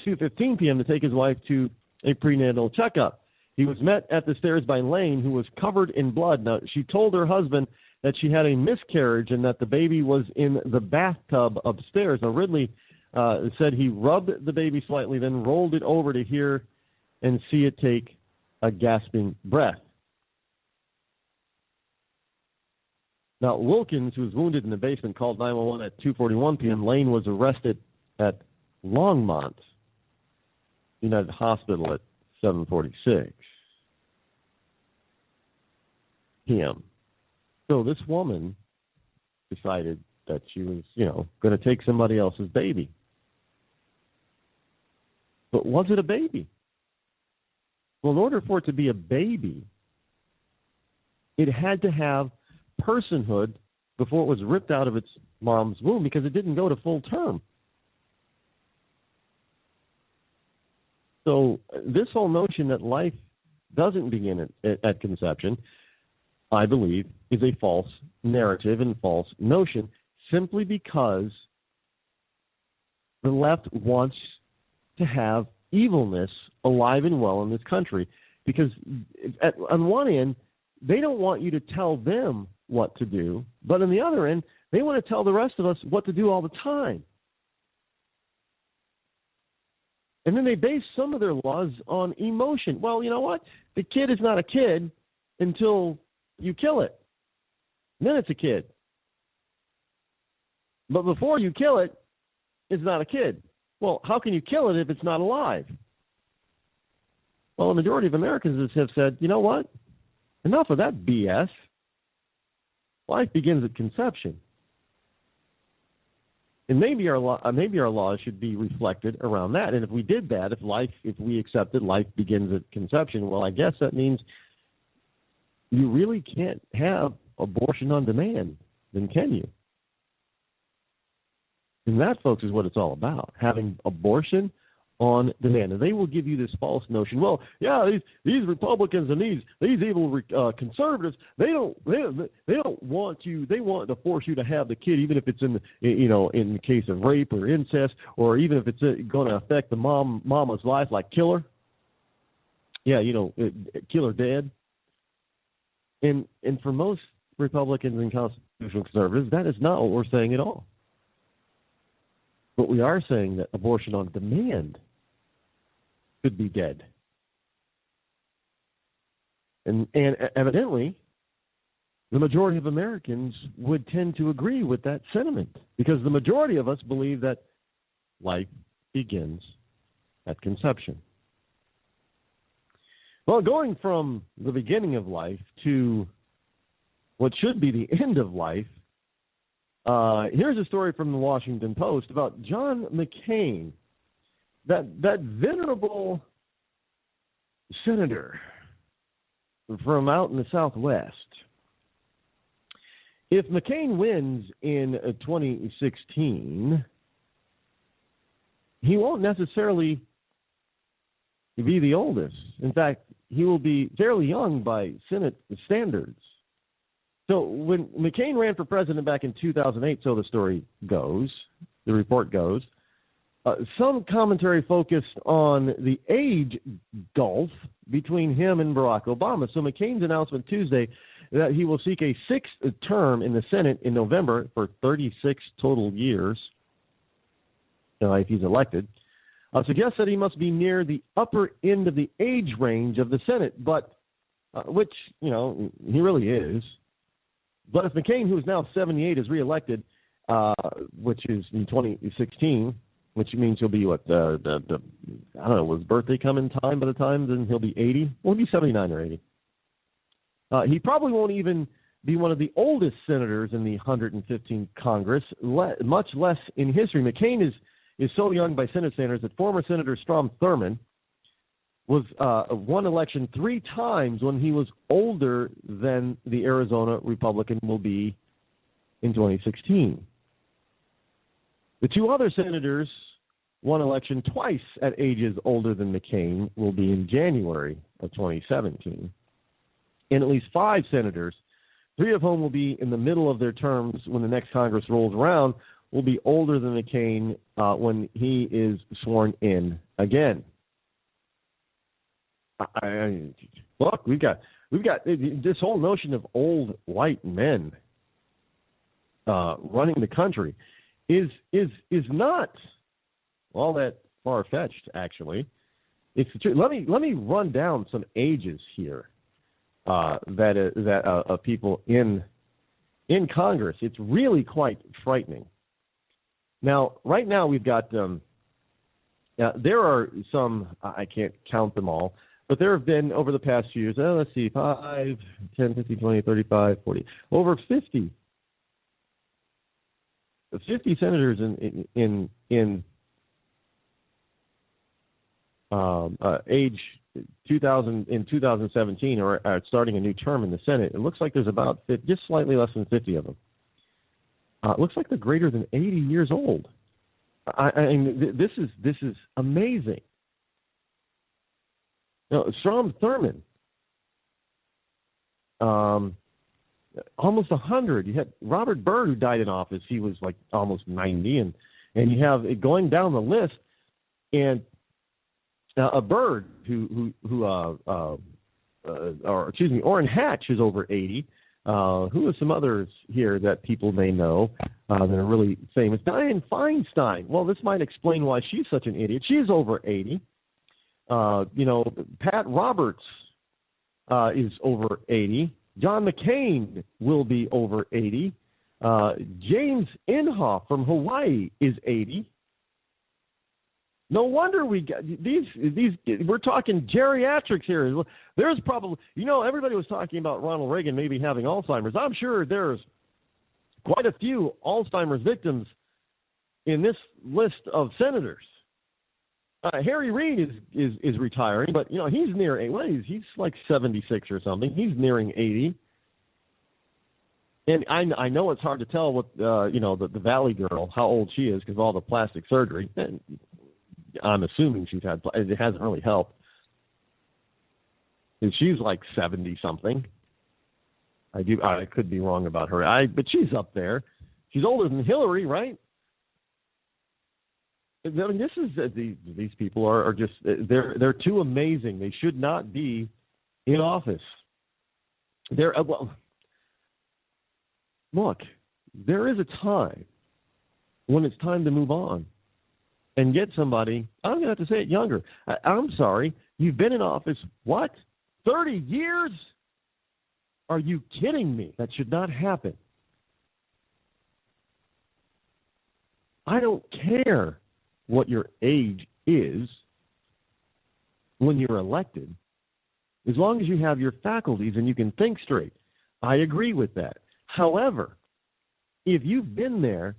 2:15 p.m. to take his wife to a prenatal checkup. He was met at the stairs by Lane, who was covered in blood. Now, she told her husband that she had a miscarriage and that the baby was in the bathtub upstairs. Now, Ridley said he rubbed the baby slightly, then rolled it over to hear and see it take a gasping breath. Now, Wilkins, who was wounded in the basement, called 911 at 2:41 p.m. Lane was arrested at Longmont United Hospital at 7:46 p.m. So this woman decided that she was, going to take somebody else's baby. But was it a baby? Well, in order for it to be a baby, it had to have personhood before it was ripped out of its mom's womb, because it didn't go to full term. So this whole notion that life doesn't begin at conception, I believe, is a false narrative and false notion, simply because the left wants to have evilness alive and well in this country. Because on one end, they don't want you to tell them what to do, but on the other end, they want to tell the rest of us what to do all the time. And then they base some of their laws on emotion. Well, you know what? The kid is not a kid until you kill it. And then it's a kid. But before you kill it, it's not a kid. Well, how can you kill it if it's not alive? Well, the majority of Americans have said, you know what? Enough of that BS. Life begins at conception. And maybe our laws should be reflected around that. And if we did that, if we accepted life begins at conception, well, I guess that means you really can't have abortion on demand, then can you? And that, folks, is what it's all about, having abortion on demand. And they will give you this false notion, well, yeah, these Republicans and these evil conservatives, they don't want you, they want to force you to have the kid, even if it's in the case of rape or incest, or even if it's going to affect the mama's life, like kill her. Yeah, kill her dead. And for most Republicans and constitutional conservatives, that is not what we're saying at all. But we are saying that abortion on demand could be dead. And evidently, the majority of Americans would tend to agree with that sentiment, because the majority of us believe that life begins at conception. Well, going from the beginning of life to what should be the end of life, here's a story from the Washington Post about John McCain, that venerable senator from out in the Southwest. If McCain wins in 2016, he won't necessarily be the oldest. In fact, he will be fairly young by Senate standards. So when McCain ran for president back in 2008, so the story goes, the report goes, some commentary focused on the age gulf between him and Barack Obama. So McCain's announcement Tuesday that he will seek a sixth term in the Senate in November for 36 total years, if he's elected, suggests that he must be near the upper end of the age range of the Senate, but which, he really is. But if McCain, who is now 78, is reelected, which is in 2016, which means he'll be what I don't know, will his birthday come in time by the time then he'll be 80? Well, he'll be 79 or 80. He probably won't even be one of the oldest senators in the 115th Congress, much less in history. McCain is so young by Senate standards that former Senator Strom Thurmond was won election 3 times when he was older than the Arizona Republican will be in 2016. The 2 other senators won election twice at ages older than McCain will be in January of 2017. And at least 5 senators, 3 of whom will be in the middle of their terms when the next Congress rolls around, will be older than McCain when he is sworn in again. Look, we've got this whole notion of old white men running the country is not all that far-fetched, actually. It's true. Let me run down some ages here that people in Congress. It's really quite frightening. Now, right now we've got there are some, I can't count them all, but there have been over the past few years, let's see, 5, 10, 15, 20, 35, 40, over 50 senators in age 2017 are starting a new term in the Senate. It looks like there's about just slightly less than 50 of them. It looks like they're greater than 80 years old. I mean, this is amazing. Strom Thurmond, almost 100. You had Robert Byrd, who died in office. He was like almost 90, and you have it going down the list, and a Byrd Orrin Hatch is over 80. Who are some others here that people may know that are really famous? Dianne Feinstein. Well, this might explain why she's such an idiot. She's over 80. Pat Roberts is over 80. John McCain will be over 80. James Inhofe from Hawaii is 80. No wonder we got these. We're talking geriatrics here. There's probably, everybody was talking about Ronald Reagan maybe having Alzheimer's. I'm sure there's quite a few Alzheimer's victims in this list of senators. Harry Reid is retiring, but he's near 80. He's like 76 or something. He's nearing 80. And I know it's hard to tell what the Valley girl, how old she is because of all the plastic surgery. And I'm assuming it hasn't really helped. And she's like 70 something. I could be wrong about her. But she's up there. She's older than Hillary, right? I mean, this is these people are just they're too amazing. They should not be in office. Look, there is a time when it's time to move on and get somebody. I'm going to have to say it younger. I'm sorry, you've been in office 30 years? Are you kidding me? That should not happen. I don't care what your age is when you're elected, as long as you have your faculties and you can think straight. I agree with that. However, if you've been there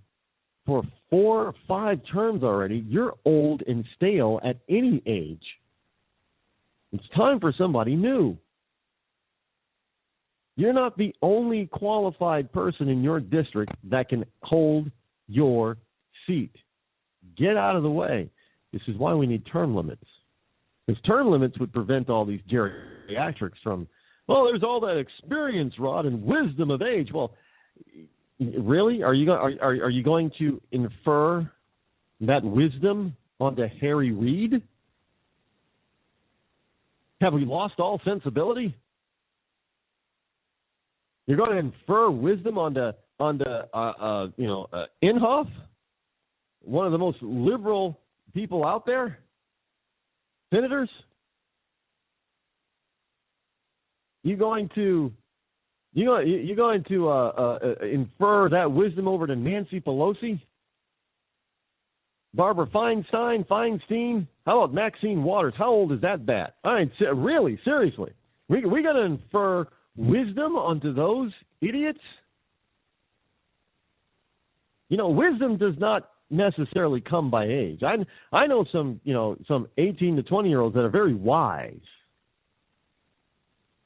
for 4 or 5 terms already, you're old and stale at any age. It's time for somebody new. You're not the only qualified person in your district that can hold your seat. Get out of the way. This is why we need term limits. Because term limits would prevent all these geriatrics from, there's all that experience, Rod, and wisdom of age. Well, really? Are you going to infer that wisdom onto Harry Reid? Have we lost all sensibility? You're going to infer wisdom onto Inhofe, one of the most liberal people out there, senators. You're going to infer that wisdom over to Nancy Pelosi? Barbara Feinstein? How about Maxine Waters? How old is that bat? I mean, really, seriously. We got to infer wisdom onto those idiots? You know, wisdom does not necessarily come by age. I know some 18 to 20-year-olds that are very wise.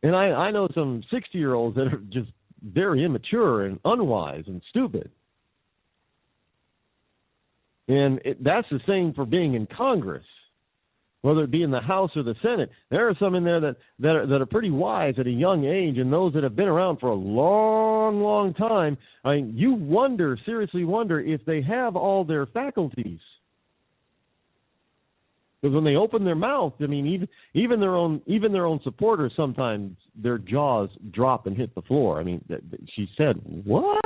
And I know some 60-year-olds that are just very immature and unwise and stupid. And that's the same for being in Congress, whether it be in the House or the Senate. There are some in there that are pretty wise at a young age, and those that have been around for a long, long time. I mean, you seriously wonder if they have all their faculties. Because when they open their mouth, I mean, even their own supporters, sometimes their jaws drop and hit the floor. I mean, she said, "What?"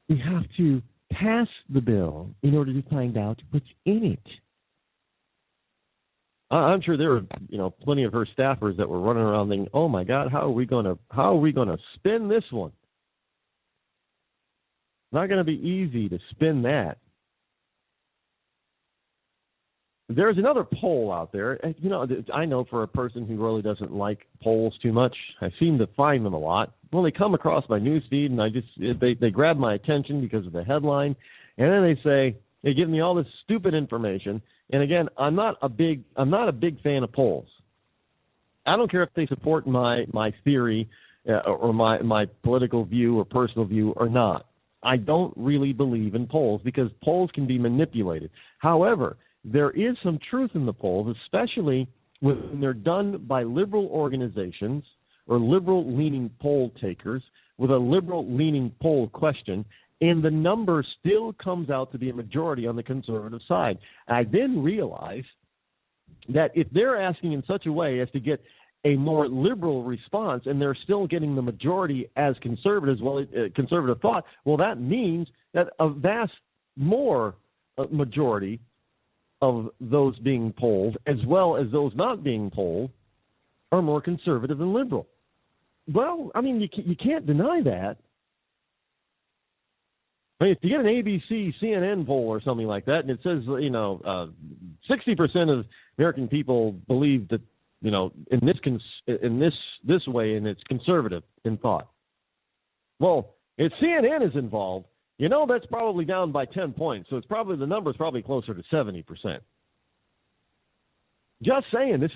We have to pass the bill in order to find out what's in it. I'm sure there were, plenty of her staffers that were running around thinking, "Oh my God, how are we going to spin this one?" Not going to be easy to spin that. There's another poll out there. I know for a person who really doesn't like polls too much, I seem to find them a lot. Well, they come across my newsfeed, and they grab my attention because of the headline, and then they give me all this stupid information. And again, I'm not a big fan of polls. I don't care if they support my theory or my political view or personal view or not. I don't really believe in polls because polls can be manipulated. However, there is some truth in the polls, especially when they're done by liberal organizations or liberal-leaning poll takers with a liberal-leaning poll question, and the number still comes out to be a majority on the conservative side. I then realize that if they're asking in such a way as to get a more liberal response and they're still getting the majority as conservative thought, well, that means that a vast more majority of those being polled, as well as those not being polled, are more conservative than liberal. Well, I mean, you can't deny that. I mean, if you get an ABC, CNN poll or something like that, and it says, 60% of American people believe that, in this way, and it's conservative in thought. Well, if CNN is involved, that's probably down by 10 points. So the number's probably closer to 70%. Just saying, this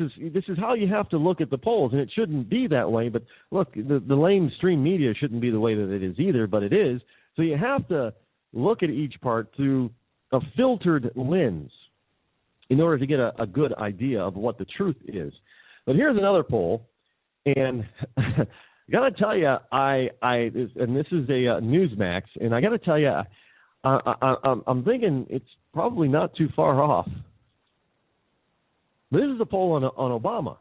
is how you have to look at the polls, and it shouldn't be that way. But look, the lamestream media shouldn't be the way that it is either, but it is. So you have to look at each part through a filtered lens in order to get a good idea of what the truth is. But here's another poll, and I got to tell you, and this is a Newsmax, and I got to tell you, I'm thinking it's probably not too far off. This is a poll on Obama,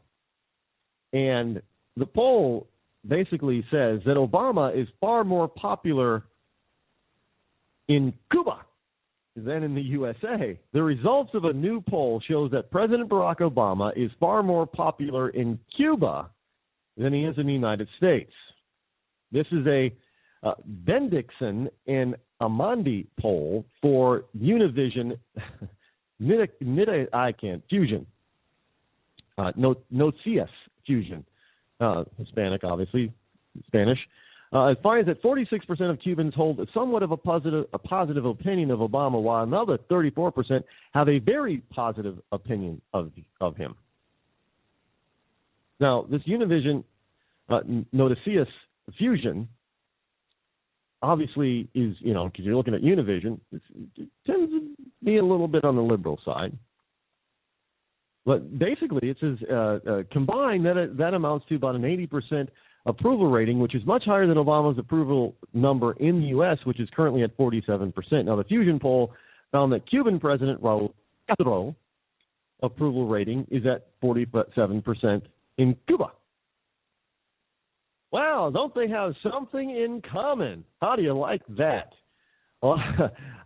and the poll basically says that Obama is far more popular in Cuba than in the USA. The results of a new poll shows that President Barack Obama is far more popular in Cuba than he is in the United States. This is a Bendixson and Amandi poll for Univision Fusion. Noticias Fusion. Hispanic, obviously, Spanish. It finds that 46% of Cubans hold somewhat of a positive opinion of Obama, while another 34% have a very positive opinion of him. Now, this Univision Noticias Fusion obviously is, because you're looking at Univision, it tends to be a little bit on the liberal side. But basically, it says combined, that amounts to about an 80% approval rating, which is much higher than Obama's approval number in the U.S., which is currently at 47%. Now, the Fusion poll found that Cuban President Raul Castro approval rating is at 47% in Cuba. Wow, don't they have something in common? How do you like that? Well,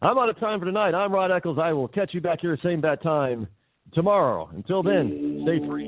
I'm out of time for tonight. I'm Rod Eccles. I will catch you back here same bat time tomorrow. Until then, stay free.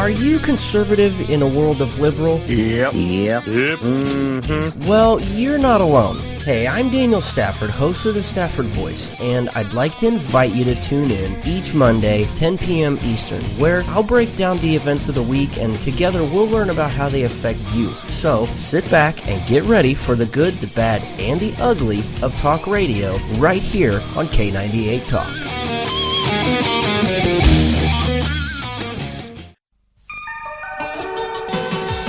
Are you conservative in a world of liberal? Yep. Mm-hmm. Well, you're not alone. Hey, I'm Daniel Stafford, host of the Stafford Voice, and I'd like to invite you to tune in each Monday, 10 p.m. Eastern, where I'll break down the events of the week, and together we'll learn about how they affect you. So, sit back and get ready for the good, the bad, and the ugly of talk radio right here on K98 Talk.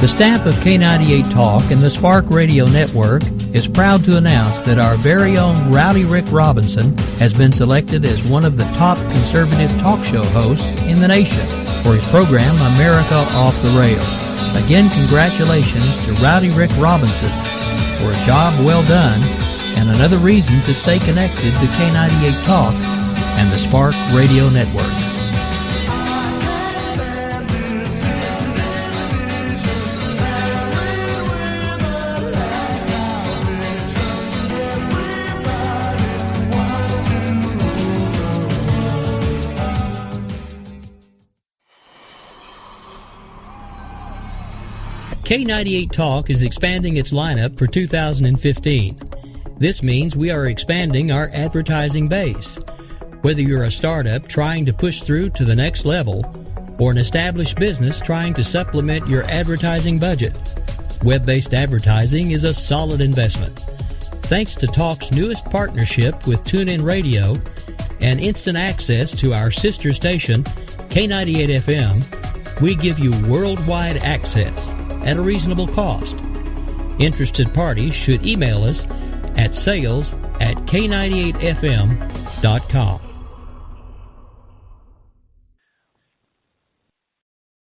The staff of K98 Talk and the Spark Radio Network is proud to announce that our very own Rowdy Rick Robinson has been selected as one of the top conservative talk show hosts in the nation for his program America Off the Rails. Again, congratulations to Rowdy Rick Robinson for a job well done and another reason to stay connected to K98 Talk and the Spark Radio Network. K98 Talk is expanding its lineup for 2015. This means we are expanding our advertising base. Whether you're a startup trying to push through to the next level or an established business trying to supplement your advertising budget, web-based advertising is a solid investment. Thanks to Talk's newest partnership with TuneIn Radio and instant access to our sister station, K98 FM, we give you worldwide access at a reasonable cost. Interested parties should email us at sales@k98fm.com.